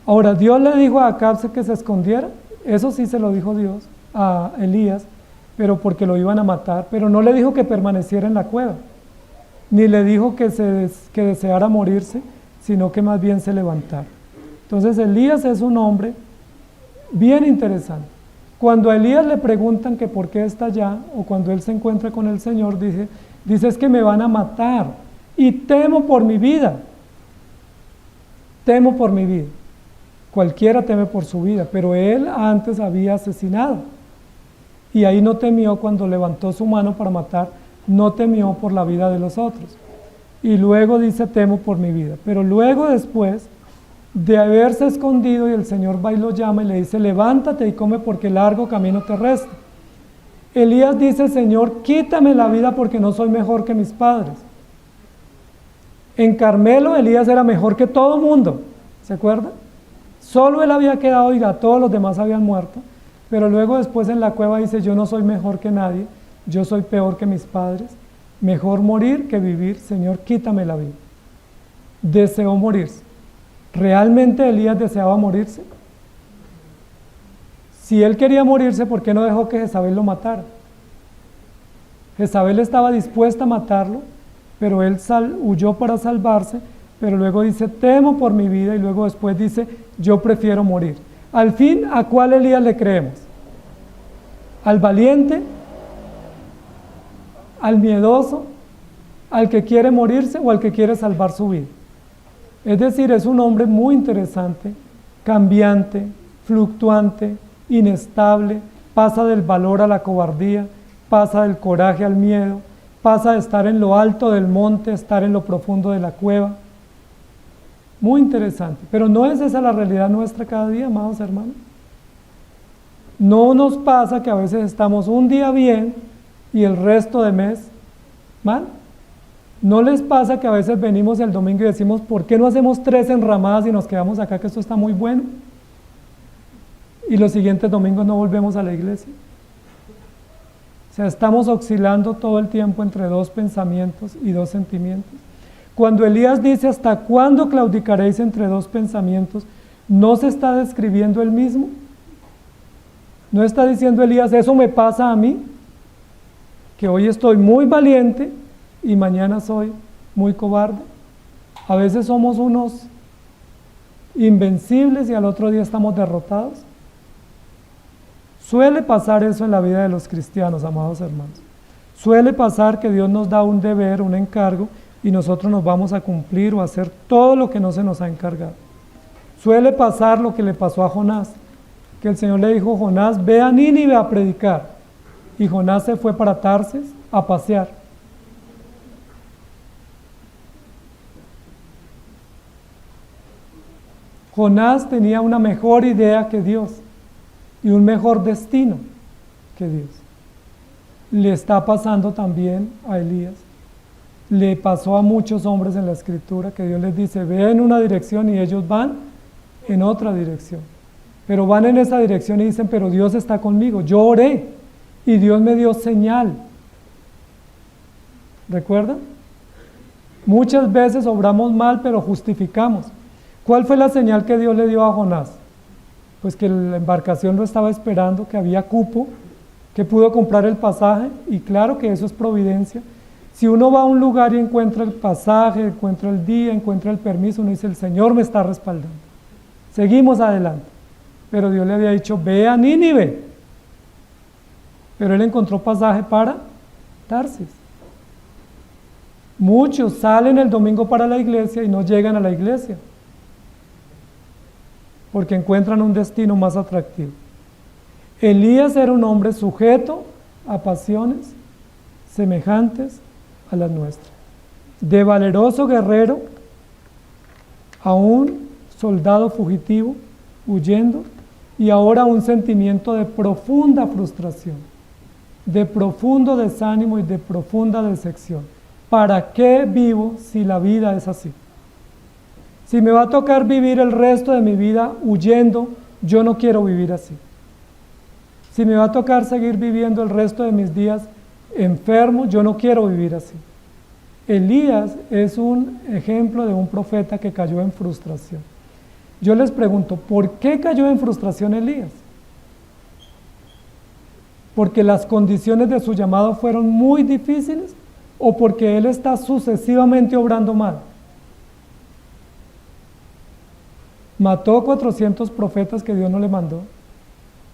Ahora, Dios le dijo a Acab que se escondiera, eso sí se lo dijo Dios a Elías, pero porque lo iban a matar, pero no le dijo que permaneciera en la cueva, ni le dijo que deseara morirse, sino que más bien se levantara. Entonces Elías es un hombre bien interesante. Cuando a Elías le preguntan que por qué está allá, o cuando él se encuentra con el Señor, dice es que me van a matar, y temo por mi vida. Temo por mi vida. Cualquiera teme por su vida, pero él antes había asesinado. Y ahí no temió cuando levantó su mano para matar, no temió por la vida de los otros. Y luego dice, temo por mi vida. Pero luego después de haberse escondido y el Señor va y lo llama y le dice, levántate y come porque largo camino te resta. Elías dice, Señor, quítame la vida porque no soy mejor que mis padres. En Carmelo Elías era mejor que todo mundo, ¿se acuerdan? Solo él había quedado y todos los demás habían muerto. Pero luego después en la cueva dice, yo no soy mejor que nadie, yo soy peor que mis padres, mejor morir que vivir, Señor, quítame la vida. Deseó morirse. ¿Realmente Elías deseaba morirse? Si él quería morirse, ¿por qué no dejó que Jezabel lo matara? Jezabel estaba dispuesta a matarlo, pero él huyó para salvarse, pero luego dice, temo por mi vida, y luego después dice, yo prefiero morir. Al fin, ¿a cuál Elías le creemos? ¿Al valiente? ¿Al miedoso? ¿Al que quiere morirse o al que quiere salvar su vida? Es decir, es un hombre muy interesante, cambiante, fluctuante, inestable, pasa del valor a la cobardía, pasa del coraje al miedo, pasa de estar en lo alto del monte a estar en lo profundo de la cueva. Muy interesante, pero no es esa la realidad nuestra cada día, amados hermanos. No nos pasa que a veces estamos un día bien y el resto de mes mal. ¿No les pasa que a veces venimos el domingo y decimos, ¿por qué no hacemos 3 enramadas y nos quedamos acá que esto está muy bueno? Y los siguientes domingos no volvemos a la iglesia. O sea, estamos oscilando todo el tiempo entre 2 pensamientos y 2 sentimientos. Cuando Elías dice, ¿hasta cuándo claudicaréis entre dos pensamientos? ¿No se está describiendo él mismo? ¿No está diciendo Elías, eso me pasa a mí? Que hoy estoy muy valiente y mañana soy muy cobarde. A veces somos unos invencibles y al otro día estamos derrotados. Suele pasar eso en la vida de los cristianos, amados hermanos. Suele pasar que Dios nos da un deber, un encargo, y nosotros nos vamos a cumplir o a hacer todo lo que no se nos ha encargado. Suele pasar lo que le pasó a Jonás, que el Señor le dijo, Jonás, ve a Nínive a predicar. Y Jonás se fue para Tarsis a pasear. Jonás tenía una mejor idea que Dios y un mejor destino que Dios. Le está pasando también a Elías. Le pasó a muchos hombres en la Escritura que Dios les dice, ve en una dirección y ellos van en otra dirección. Pero van en esa dirección y dicen, pero Dios está conmigo. Yo oré y Dios me dio señal. ¿Recuerdan? Muchas veces obramos mal, pero justificamos. ¿Cuál fue la señal que Dios le dio a Jonás? Pues que la embarcación lo estaba esperando, que había cupo, que pudo comprar el pasaje, y claro que eso es providencia. Si uno va a un lugar y encuentra el pasaje, encuentra el día, encuentra el permiso, uno dice, el Señor me está respaldando. Seguimos adelante. Pero Dios le había dicho, ve a Nínive. Pero él encontró pasaje para Tarsis. Muchos salen el domingo para la iglesia y no llegan a la iglesia, porque encuentran un destino más atractivo. Elías era un hombre sujeto a pasiones semejantes a las nuestras. De valeroso guerrero a un soldado fugitivo, huyendo, y ahora un sentimiento de profunda frustración, de profundo desánimo y de profunda decepción. ¿Para qué vivo si la vida es así? Si me va a tocar vivir el resto de mi vida huyendo, yo no quiero vivir así. Si me va a tocar seguir viviendo el resto de mis días enfermo, yo no quiero vivir así. Elías es un ejemplo de un profeta que cayó en frustración. Yo les pregunto, ¿por qué cayó en frustración Elías? ¿Porque las condiciones de su llamado fueron muy difíciles o porque él está sucesivamente obrando mal? Mató 400 profetas que Dios no le mandó,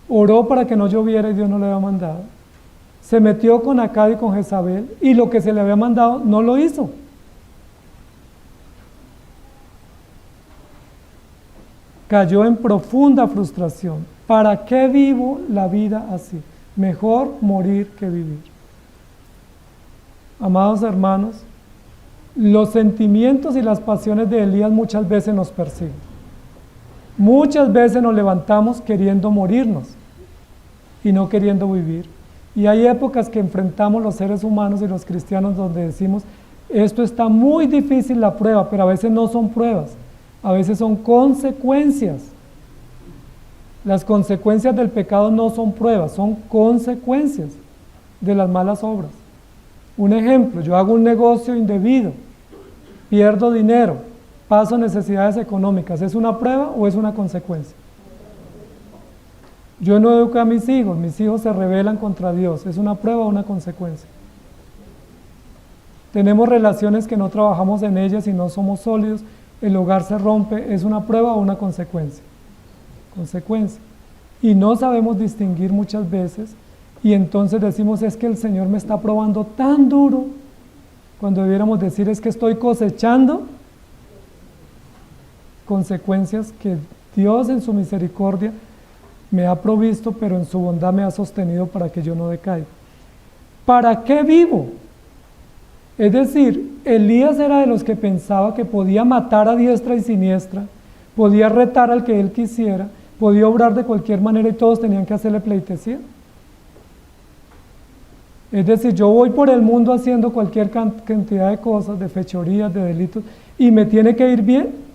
oró para que no lloviera y Dios no le había mandado, se metió con Acab y con Jezabel y lo que se le había mandado no lo hizo. Cayó en profunda frustración. ¿Para qué vivo la vida así? Mejor morir que vivir. Amados hermanos, los sentimientos y las pasiones de Elías muchas veces nos persiguen. Muchas veces nos levantamos queriendo morirnos y no queriendo vivir. Y hay épocas que enfrentamos los seres humanos y los cristianos donde decimos, esto está muy difícil la prueba, pero a veces no son pruebas, a veces son consecuencias. Las consecuencias del pecado no son pruebas, son consecuencias de las malas obras. Un ejemplo, yo hago un negocio indebido, pierdo dinero, paso necesidades económicas, ¿es una prueba o es una consecuencia? Yo no educo a mis hijos se rebelan contra Dios, ¿es una prueba o una consecuencia? Tenemos relaciones que no trabajamos en ellas y no somos sólidos, el hogar se rompe, ¿es una prueba o una consecuencia? Consecuencia. Y no sabemos distinguir muchas veces, y entonces decimos, es que el Señor me está probando tan duro, cuando debiéramos decir, es que estoy cosechando consecuencias que Dios en su misericordia me ha provisto, pero en su bondad me ha sostenido para que yo no decaiga. ¿Para qué vivo? Es decir, Elías era de los que pensaba que podía matar a diestra y siniestra, podía retar al que él quisiera, podía obrar de cualquier manera y todos tenían que hacerle pleitesía. Es decir, yo voy por el mundo haciendo cualquier cantidad de cosas, de fechorías, de delitos, y me tiene que ir bien.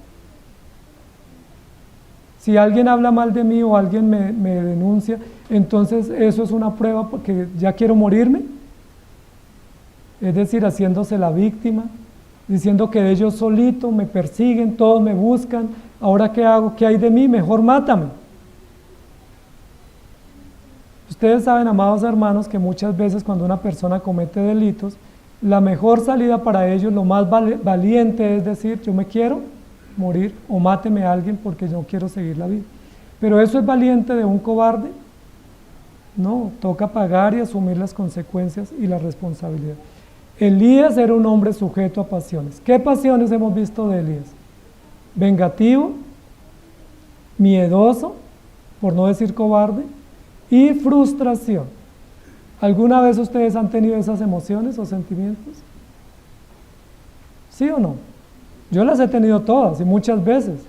Si alguien habla mal de mí o alguien me denuncia, entonces eso es una prueba porque ya quiero morirme. Es decir, haciéndose la víctima, diciendo que de ellos solito me persiguen, todos me buscan, ahora ¿qué hago? ¿Qué hay de mí? Mejor mátame. Ustedes saben, amados hermanos, que muchas veces cuando una persona comete delitos, la mejor salida para ellos, lo más valiente es decir, yo me quiero morir o máteme a alguien porque yo no quiero seguir la vida. Pero eso es valiente de un cobarde. No, toca pagar y asumir las consecuencias y la responsabilidad. Elías era un hombre sujeto a pasiones. ¿Qué pasiones hemos visto de Elías? Vengativo, miedoso, por no decir cobarde, y frustración. ¿Alguna vez ustedes han tenido esas emociones o sentimientos? ¿Sí o no? Yo las he tenido todas y muchas veces.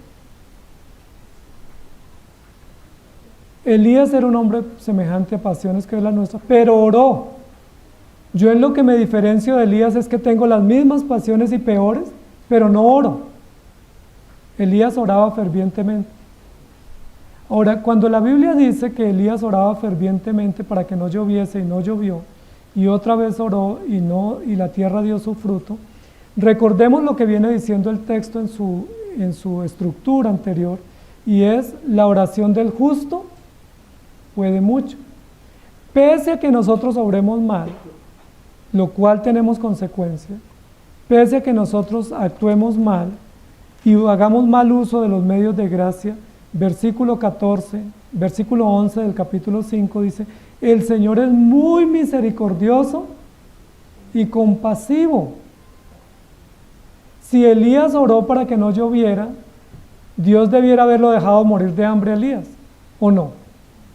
Elías era un hombre semejante a pasiones que es la nuestra, pero oró. Yo en lo que me diferencio de Elías es que tengo las mismas pasiones y peores, pero no oro. Elías oraba fervientemente. Ahora, cuando la Biblia dice que Elías oraba fervientemente para que no lloviese y no llovió, y otra vez oró y la tierra dio su fruto, recordemos lo que viene diciendo el texto en su estructura anterior, y es la oración del justo puede mucho. Pese a que nosotros obremos mal, lo cual tenemos consecuencia, pese a que nosotros actuemos mal y hagamos mal uso de los medios de gracia, versículo 11 del capítulo 5 dice, el Señor es muy misericordioso y compasivo. Si Elías oró para que no lloviera, Dios debiera haberlo dejado morir de hambre a Elías, ¿o no?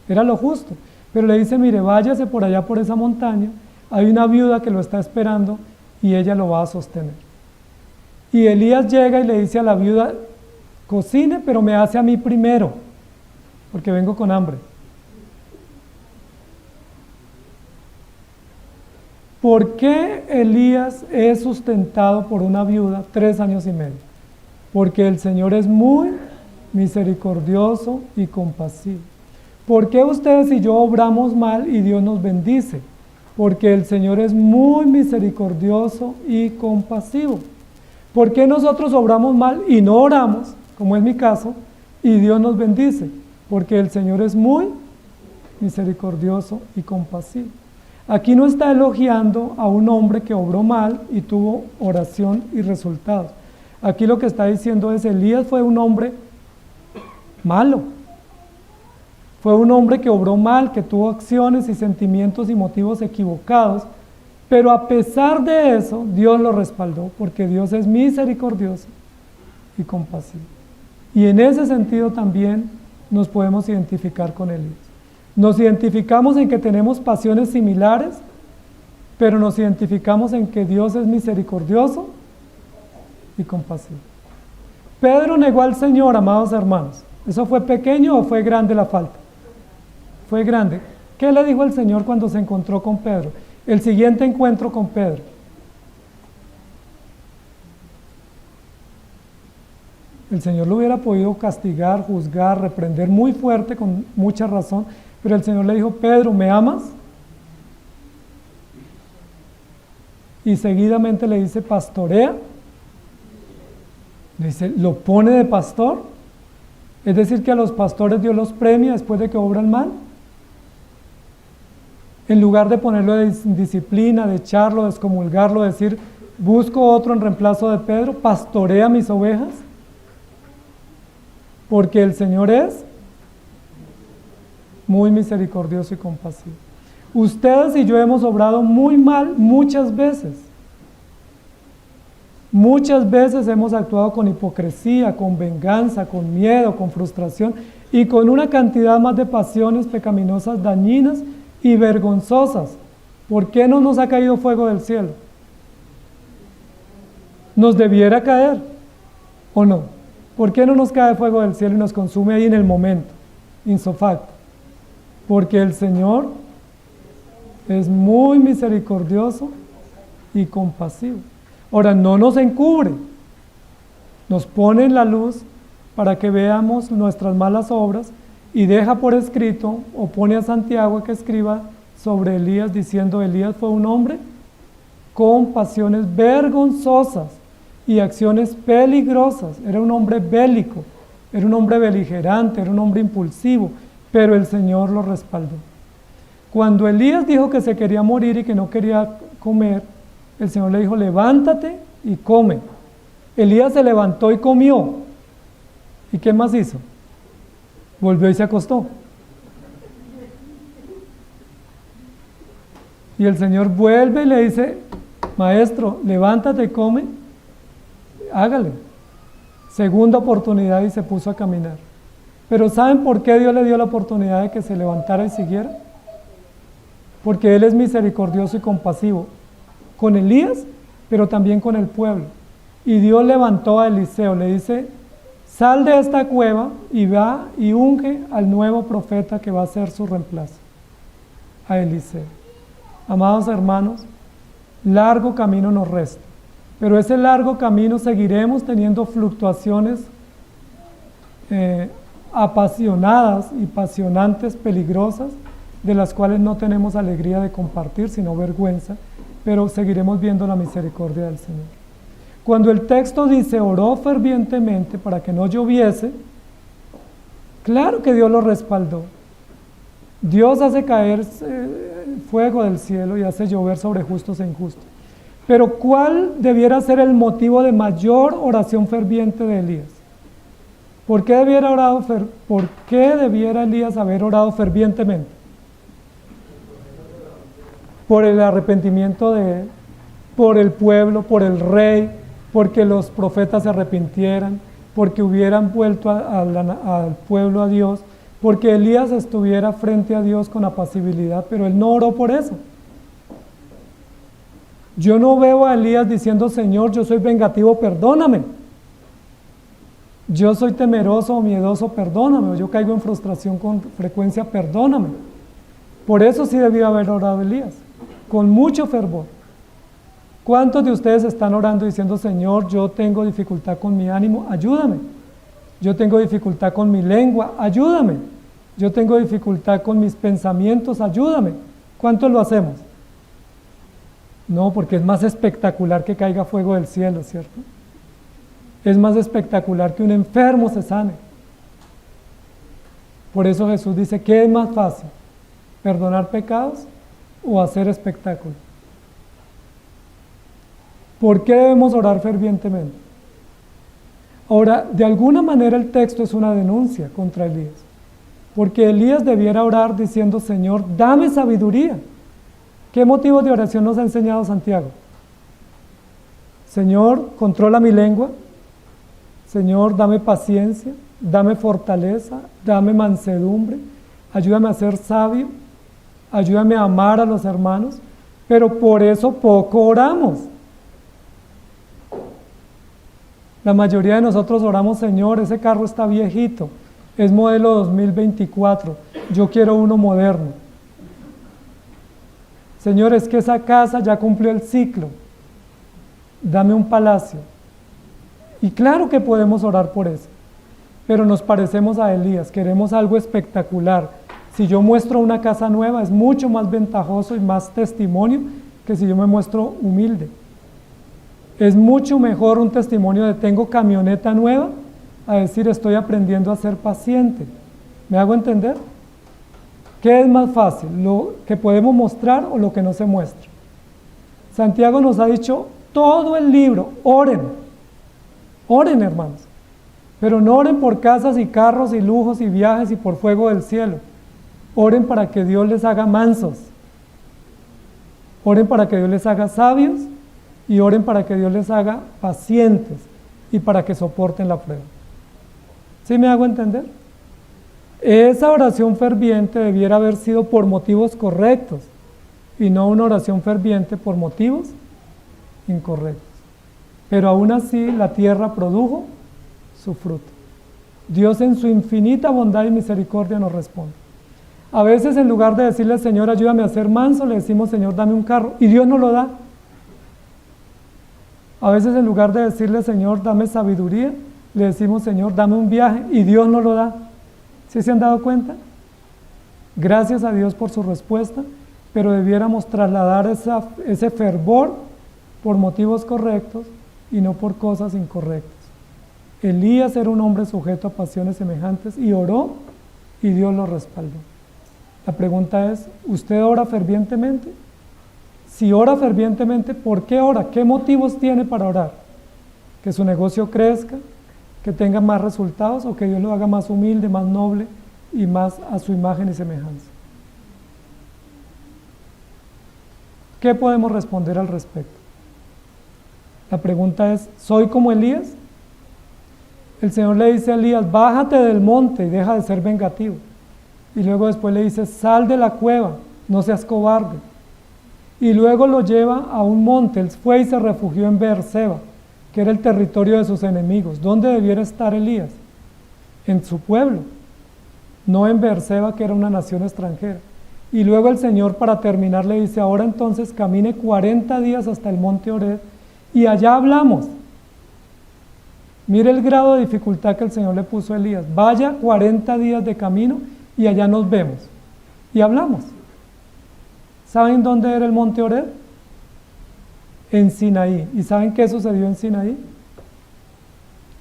Era lo justo, pero le dice, mire, váyase por allá por esa montaña, hay una viuda que lo está esperando y ella lo va a sostener. Y Elías llega y le dice a la viuda, cocine, pero me hace a mí primero, porque vengo con hambre. ¿Por qué Elías es sustentado por una viuda 3 años y medio? Porque el Señor es muy misericordioso y compasivo. ¿Por qué ustedes y yo obramos mal y Dios nos bendice? Porque el Señor es muy misericordioso y compasivo. ¿Por qué nosotros obramos mal y no oramos, como es mi caso, y Dios nos bendice? Porque el Señor es muy misericordioso y compasivo. Aquí no está elogiando a un hombre que obró mal y tuvo oración y resultados. Aquí lo que está diciendo es, Elías fue un hombre malo. Fue un hombre que obró mal, que tuvo acciones y sentimientos y motivos equivocados, pero a pesar de eso, Dios lo respaldó, porque Dios es misericordioso y compasivo. Y en ese sentido también nos podemos identificar con Elías. Nos identificamos en que tenemos pasiones similares, pero nos identificamos en que Dios es misericordioso y compasivo. Pedro negó al Señor, amados hermanos. ¿Eso fue pequeño o fue grande la falta? Fue grande. ¿Qué le dijo el Señor cuando se encontró con Pedro? El siguiente encuentro con Pedro. El Señor lo hubiera podido castigar, juzgar, reprender muy fuerte, con mucha razón, pero el Señor le dijo, Pedro, ¿me amas? Y seguidamente le dice, pastorea. Le dice, ¿lo pone de pastor? Es decir, que a los pastores Dios los premia después de que obran mal. En lugar de ponerlo de disciplina, de echarlo, de excomulgarlo, decir, busco otro en reemplazo de Pedro, pastorea mis ovejas. Porque el Señor es muy misericordioso y compasivo. Ustedes y yo hemos obrado muy mal muchas veces. Muchas veces hemos actuado con hipocresía, con venganza, con miedo, con frustración y con una cantidad más de pasiones pecaminosas, dañinas y vergonzosas. ¿Por qué no nos ha caído fuego del cielo? ¿Nos debiera caer o no? ¿Por qué no nos cae fuego del cielo y nos consume ahí en el momento, insofacto? Porque el Señor es muy misericordioso y compasivo. Ahora, no nos encubre, nos pone en la luz para que veamos nuestras malas obras y deja por escrito, o pone a Santiago que escriba sobre Elías diciendo, Elías fue un hombre con pasiones vergonzosas. y acciones peligrosas. Era un hombre bélico, era un hombre beligerante, era un hombre impulsivo, pero el Señor lo respaldó. Cuando Elías dijo que se quería morir y que no quería comer, el Señor le dijo, levántate y come. Elías se levantó y comió. ¿Y qué más hizo? Volvió y se acostó. Y el Señor vuelve y le dice, maestro, levántate y come, hágale. Segunda oportunidad y se puso a caminar. Pero ¿saben por qué Dios le dio la oportunidad de que se levantara y siguiera? Porque Él es misericordioso y compasivo con Elías, pero también con el pueblo. Y Dios levantó a Eliseo, le dice, sal de esta cueva y va y unge al nuevo profeta que va a ser su reemplazo, a Eliseo. Amados hermanos, largo camino nos resta, pero ese largo camino seguiremos teniendo fluctuaciones apasionadas y pasionantes, peligrosas, de las cuales no tenemos alegría de compartir, sino vergüenza, pero seguiremos viendo la misericordia del Señor. Cuando el texto dice, oró fervientemente para que no lloviese, claro que Dios lo respaldó. Dios hace caer fuego del cielo y hace llover sobre justos e injustos. Pero ¿cuál debiera ser el motivo de mayor oración ferviente de Elías? ¿Por qué debiera Elías haber orado fervientemente? Por el arrepentimiento de él, por el pueblo, por el rey, porque los profetas se arrepintieran, porque hubieran vuelto al pueblo a Dios, porque Elías estuviera frente a Dios con apacibilidad, pero él no oró por eso. Yo no veo a Elías diciendo, Señor, yo soy vengativo, perdóname. Yo soy temeroso o miedoso, perdóname. O yo caigo en frustración con frecuencia, perdóname. Por eso sí debió haber orado Elías, con mucho fervor. ¿Cuántos de ustedes están orando diciendo, Señor, yo tengo dificultad con mi ánimo, ayúdame? Yo tengo dificultad con mi lengua, ayúdame. Yo tengo dificultad con mis pensamientos, ayúdame. ¿Cuántos lo hacemos? No, porque es más espectacular que caiga fuego del cielo, ¿cierto? Es más espectacular que un enfermo se sane. Por eso Jesús dice, ¿qué es más fácil? ¿Perdonar pecados o hacer espectáculo? ¿Por qué debemos orar fervientemente? Ahora, de alguna manera el texto es una denuncia contra Elías, porque Elías debiera orar diciendo, Señor, dame sabiduría. ¿Qué motivo de oración nos ha enseñado Santiago? Señor, controla mi lengua. Señor, dame paciencia, dame fortaleza, dame mansedumbre, ayúdame a ser sabio, ayúdame a amar a los hermanos, pero por eso poco oramos. La mayoría de nosotros oramos, Señor, ese carro está viejito, es modelo 2024, yo quiero uno moderno. Señor, es que esa casa ya cumplió el ciclo, dame un palacio. Y claro que podemos orar por eso, pero nos parecemos a Elías, queremos algo espectacular. Si yo muestro una casa nueva es mucho más ventajoso y más testimonio que si yo me muestro humilde. Es mucho mejor un testimonio de tengo camioneta nueva a decir estoy aprendiendo a ser paciente. ¿Me hago entender? ¿Qué es más fácil? ¿Lo que podemos mostrar o lo que no se muestra? Santiago nos ha dicho todo el libro, oren. Oren, hermanos, pero no oren por casas y carros y lujos y viajes y por fuego del cielo. Oren para que Dios les haga mansos. Oren para que Dios les haga sabios y oren para que Dios les haga pacientes y para que soporten la prueba. ¿Sí me hago entender? Esa oración ferviente debiera haber sido por motivos correctos y no una oración ferviente por motivos incorrectos. Pero aún así la tierra produjo su fruto. Dios en su infinita bondad y misericordia nos responde. A veces en lugar de decirle, Señor, ayúdame a ser manso, le decimos, Señor, dame un carro, y Dios nos lo da. A veces en lugar de decirle, Señor, dame sabiduría, le decimos, Señor, dame un viaje, y Dios nos lo da. ¿Sí se han dado cuenta? Gracias a Dios por su respuesta, pero debiéramos trasladar ese fervor por motivos correctos y no por cosas incorrectas. Elías era un hombre sujeto a pasiones semejantes y oró y Dios lo respaldó. La pregunta es, ¿usted ora fervientemente? Si ora fervientemente, ¿por qué ora? ¿Qué motivos tiene para orar? ¿Que su negocio crezca? ¿Que tenga más resultados? ¿O que Dios lo haga más humilde, más noble y más a su imagen y semejanza? ¿Qué podemos responder al respecto? La pregunta es, ¿soy como Elías? El Señor le dice a Elías, bájate del monte y deja de ser vengativo. Y luego después le dice, sal de la cueva, no seas cobarde. Y luego lo lleva a un monte, él fue y se refugió en Beerseba, que era el territorio de sus enemigos. ¿Dónde debiera estar Elías? En su pueblo, no en Beerseba, que era una nación extranjera. Y luego el Señor, para terminar, le dice, ahora entonces camine 40 días hasta el monte Horeb y allá hablamos. Mire el grado de dificultad que el Señor le puso a Elías. Vaya 40 días de camino y allá nos vemos y hablamos. ¿Saben dónde era el monte Horeb? En Sinaí. ¿Y saben qué sucedió en Sinaí?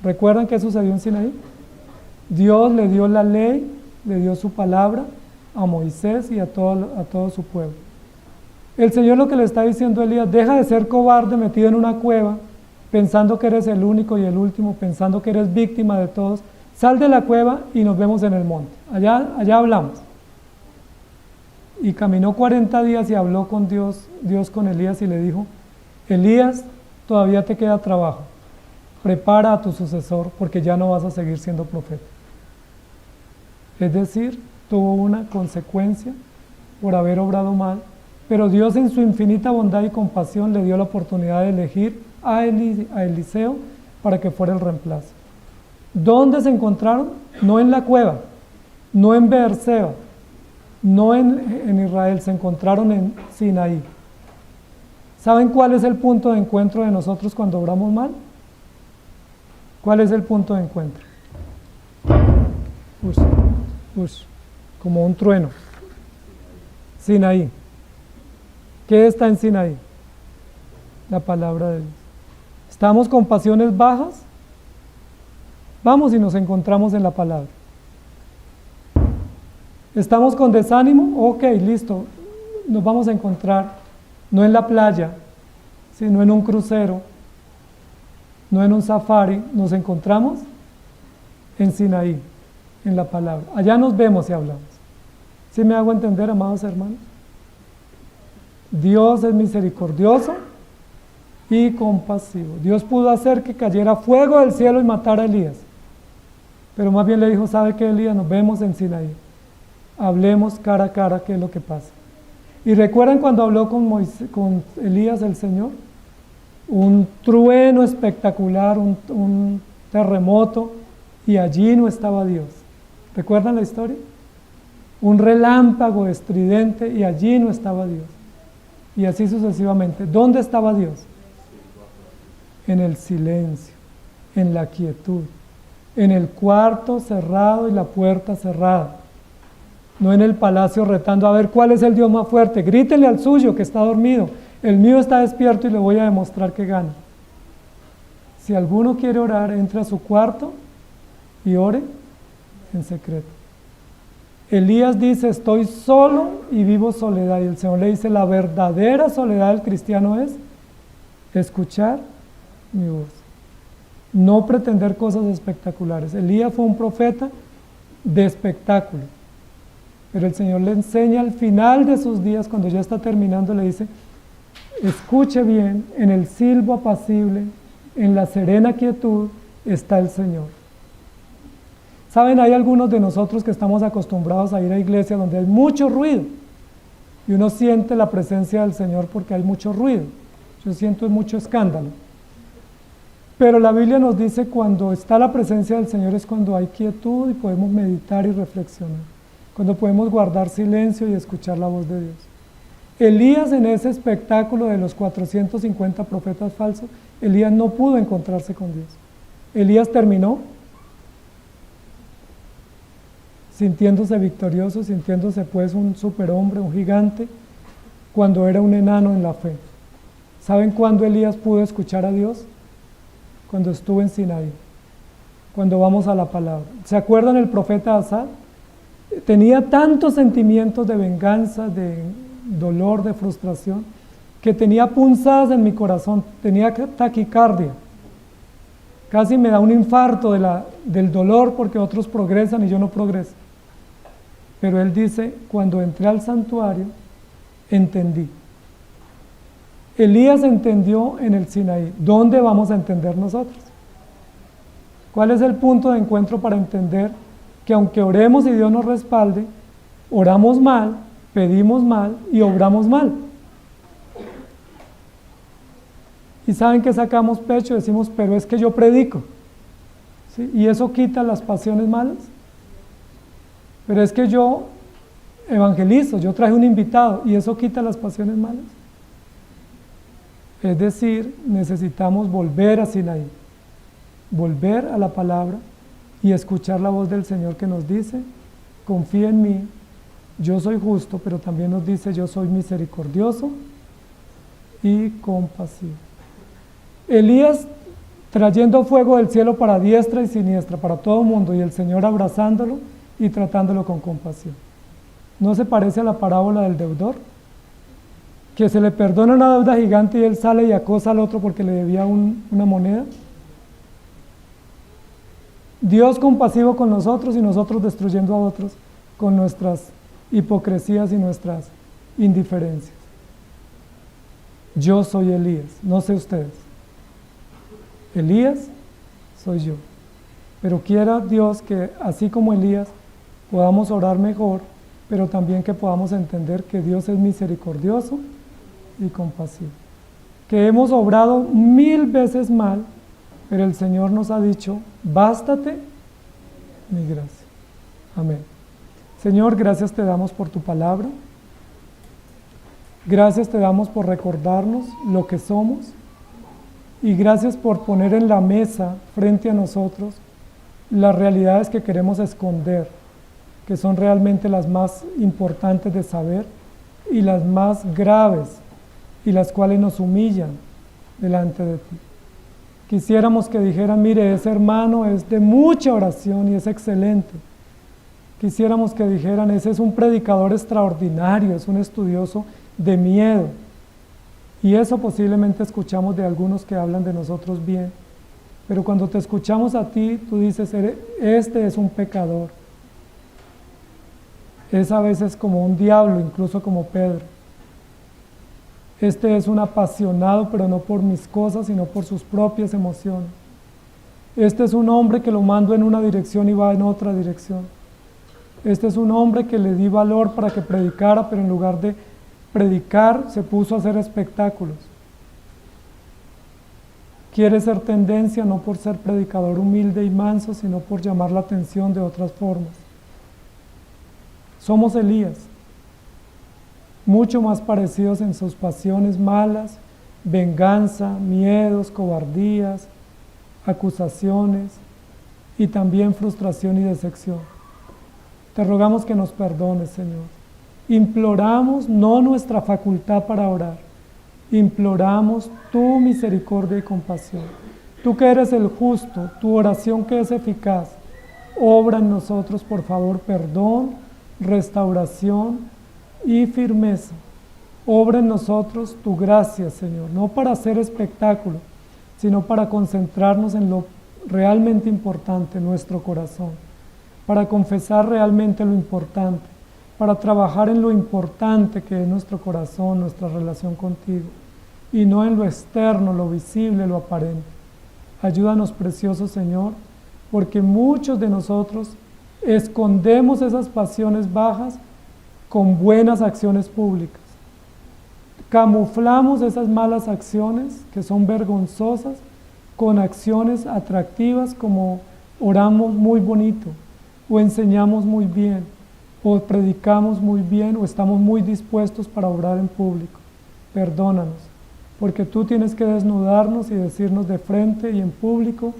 ¿Recuerdan qué sucedió en Sinaí? Dios le dio la ley, le dio su palabra a Moisés y a todo su pueblo. El Señor lo que le está diciendo a Elías, deja de ser cobarde metido en una cueva, pensando que eres el único y el último, pensando que eres víctima de todos. Sal de la cueva y nos vemos en el monte. Allá hablamos. Y caminó 40 días y habló con Dios con Elías y le dijo, Elías, todavía te queda trabajo. Prepara a tu sucesor porque ya no vas a seguir siendo profeta. Es decir, tuvo una consecuencia por haber obrado mal, pero Dios en su infinita bondad y compasión le dio la oportunidad de elegir a Eliseo para que fuera el reemplazo. ¿Dónde se encontraron? No en la cueva, no en Beerseba, no en Israel, se encontraron en Sinaí. ¿Saben cuál es el punto de encuentro de nosotros cuando obramos mal? ¿Cuál es el punto de encuentro? Como un trueno. Sinaí. ¿Qué está en Sinaí? La palabra de Dios. ¿Estamos con pasiones bajas? Vamos y nos encontramos en la palabra. ¿Estamos con desánimo? Ok, listo. Nos vamos a encontrar, no en la playa, sino en un crucero, no en un safari. Nos encontramos en Sinaí, en la palabra. Allá nos vemos y hablamos. ¿Sí me hago entender, amados hermanos? Dios es misericordioso y compasivo. Dios pudo hacer que cayera fuego del cielo y matara a Elías. Pero más bien le dijo, ¿sabe qué, Elías? Nos vemos en Sinaí. Hablemos cara a cara qué es lo que pasa. ¿Y recuerdan cuando habló con Elías el Señor? Un trueno espectacular, un terremoto, y allí no estaba Dios. ¿Recuerdan la historia? Un relámpago estridente y allí no estaba Dios. Y así sucesivamente. ¿Dónde estaba Dios? En el silencio, en la quietud, en el cuarto cerrado y la puerta cerrada. No en el palacio retando a ver cuál es el Dios más fuerte. Grítenle al suyo que está dormido. El mío está despierto y le voy a demostrar que gana. Si alguno quiere orar, entre a su cuarto y ore en secreto. Elías dice, estoy solo y vivo soledad. Y el Señor le dice, la verdadera soledad del cristiano es escuchar mi voz. No pretender cosas espectaculares. Elías fue un profeta de espectáculo. Pero el Señor le enseña al final de sus días, cuando ya está terminando, le dice, escuche bien, en el silbo apacible, en la serena quietud, está el Señor. Saben, hay algunos de nosotros que estamos acostumbrados a ir a iglesias donde hay mucho ruido, y uno siente la presencia del Señor porque hay mucho ruido. Yo siento mucho escándalo. Pero la Biblia nos dice, cuando está la presencia del Señor es cuando hay quietud y podemos meditar y reflexionar. Cuando podemos guardar silencio y escuchar la voz de Dios. Elías, en ese espectáculo de los 450 profetas falsos, Elías no pudo encontrarse con Dios. Elías terminó sintiéndose victorioso, sintiéndose pues un superhombre, un gigante, cuando era un enano en la fe. ¿Saben cuándo Elías pudo escuchar a Dios? cuando estuve en Sinaí, cuando vamos a la palabra. ¿Se acuerdan el profeta Asaf? Tenía tantos sentimientos de venganza, de dolor, de frustración, que tenía punzadas en mi corazón, tenía taquicardia. Casi me da un infarto del dolor porque otros progresan y yo no progreso. Pero él dice, cuando entré al santuario, entendí. Elías entendió en el Sinaí. ¿Dónde vamos a entender nosotros? ¿Cuál es el punto de encuentro para entender que aunque oremos y Dios nos respalde, oramos mal, pedimos mal y obramos mal? Y saben que sacamos pecho y decimos, pero es que yo predico, ¿sí? Y eso quita las pasiones malas. Pero es que yo evangelizo, yo traje un invitado y eso quita las pasiones malas. Es decir, necesitamos volver a Sinaí, volver a la palabra y escuchar la voz del Señor que nos dice, confía en mí, yo soy justo, pero también nos dice, yo soy misericordioso y compasivo. Elías trayendo fuego del cielo para diestra y siniestra, para todo el mundo, y el Señor abrazándolo y tratándolo con compasión. ¿No se parece a la parábola del deudor? Que se le perdona una deuda gigante y él sale y acosa al otro porque le debía una moneda. Dios compasivo con nosotros y nosotros destruyendo a otros con nuestras hipocresías y nuestras indiferencias. Yo soy Elías, no sé ustedes. Elías soy yo. Pero quiera Dios que así como Elías podamos orar mejor, pero también que podamos entender que Dios es misericordioso y compasivo. Que hemos obrado 1000 veces mal, pero el Señor nos ha dicho, bástate mi gracia. Amén. Señor, gracias te damos por tu palabra. Gracias te damos por recordarnos lo que somos. Y gracias por poner en la mesa frente a nosotros las realidades que queremos esconder, que son realmente las más importantes de saber y las más graves y las cuales nos humillan delante de ti. Quisiéramos que dijeran, mire, ese hermano es de mucha oración y es excelente. Quisiéramos que dijeran, ese es un predicador extraordinario, es un estudioso de miedo. Y eso posiblemente escuchamos de algunos que hablan de nosotros bien. Pero cuando te escuchamos a ti, tú dices, este es un pecador. Es a veces como un diablo, incluso como Pedro. Este es un apasionado, pero no por mis cosas, sino por sus propias emociones. Este es un hombre que lo mando en una dirección y va en otra dirección. Este es un hombre que le di valor para que predicara, pero en lugar de predicar, se puso a hacer espectáculos. Quiere ser tendencia no por ser predicador humilde y manso, sino por llamar la atención de otras formas. Somos Elías, mucho más parecidos en sus pasiones malas, venganza, miedos, cobardías, acusaciones y también frustración y decepción. Te rogamos que nos perdones, Señor. Imploramos no nuestra facultad para orar, imploramos tu misericordia y compasión. Tú que eres el justo, tu oración que es eficaz, obra en nosotros, por favor, perdón, restauración y firmeza. Obra en nosotros tu gracia, Señor, no para hacer espectáculo, sino para concentrarnos en lo realmente importante, nuestro corazón, para confesar realmente lo importante, para trabajar en lo importante que es nuestro corazón, nuestra relación contigo, y no en lo externo, lo visible, lo aparente. Ayúdanos, precioso Señor, porque muchos de nosotros escondemos esas pasiones bajas con buenas acciones públicas. Camuflamos esas malas acciones que son vergonzosas con acciones atractivas como oramos muy bonito, o enseñamos muy bien, o predicamos muy bien, o estamos muy dispuestos para orar en público. Perdónanos, porque tú tienes que desnudarnos y decirnos de frente y en público,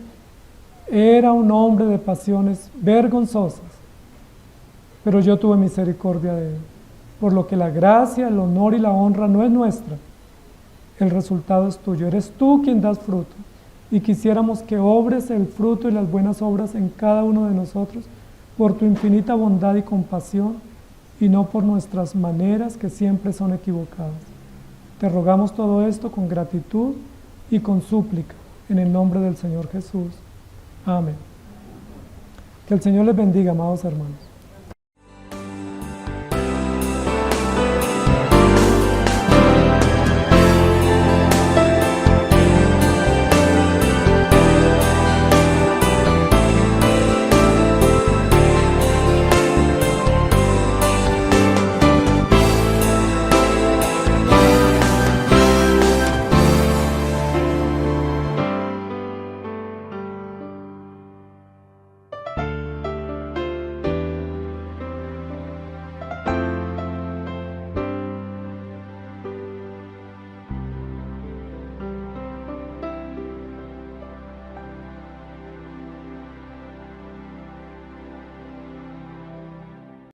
era un hombre de pasiones vergonzosas, pero yo tuve misericordia de él, por lo que la gracia, el honor y la honra no es nuestra, el resultado es tuyo, eres tú quien das fruto, y quisiéramos que obres el fruto y las buenas obras en cada uno de nosotros por tu infinita bondad y compasión y no por nuestras maneras que siempre son equivocadas. Te rogamos todo esto con gratitud y con súplica, en el nombre del Señor Jesús. Amén. Que el Señor les bendiga, amados hermanos.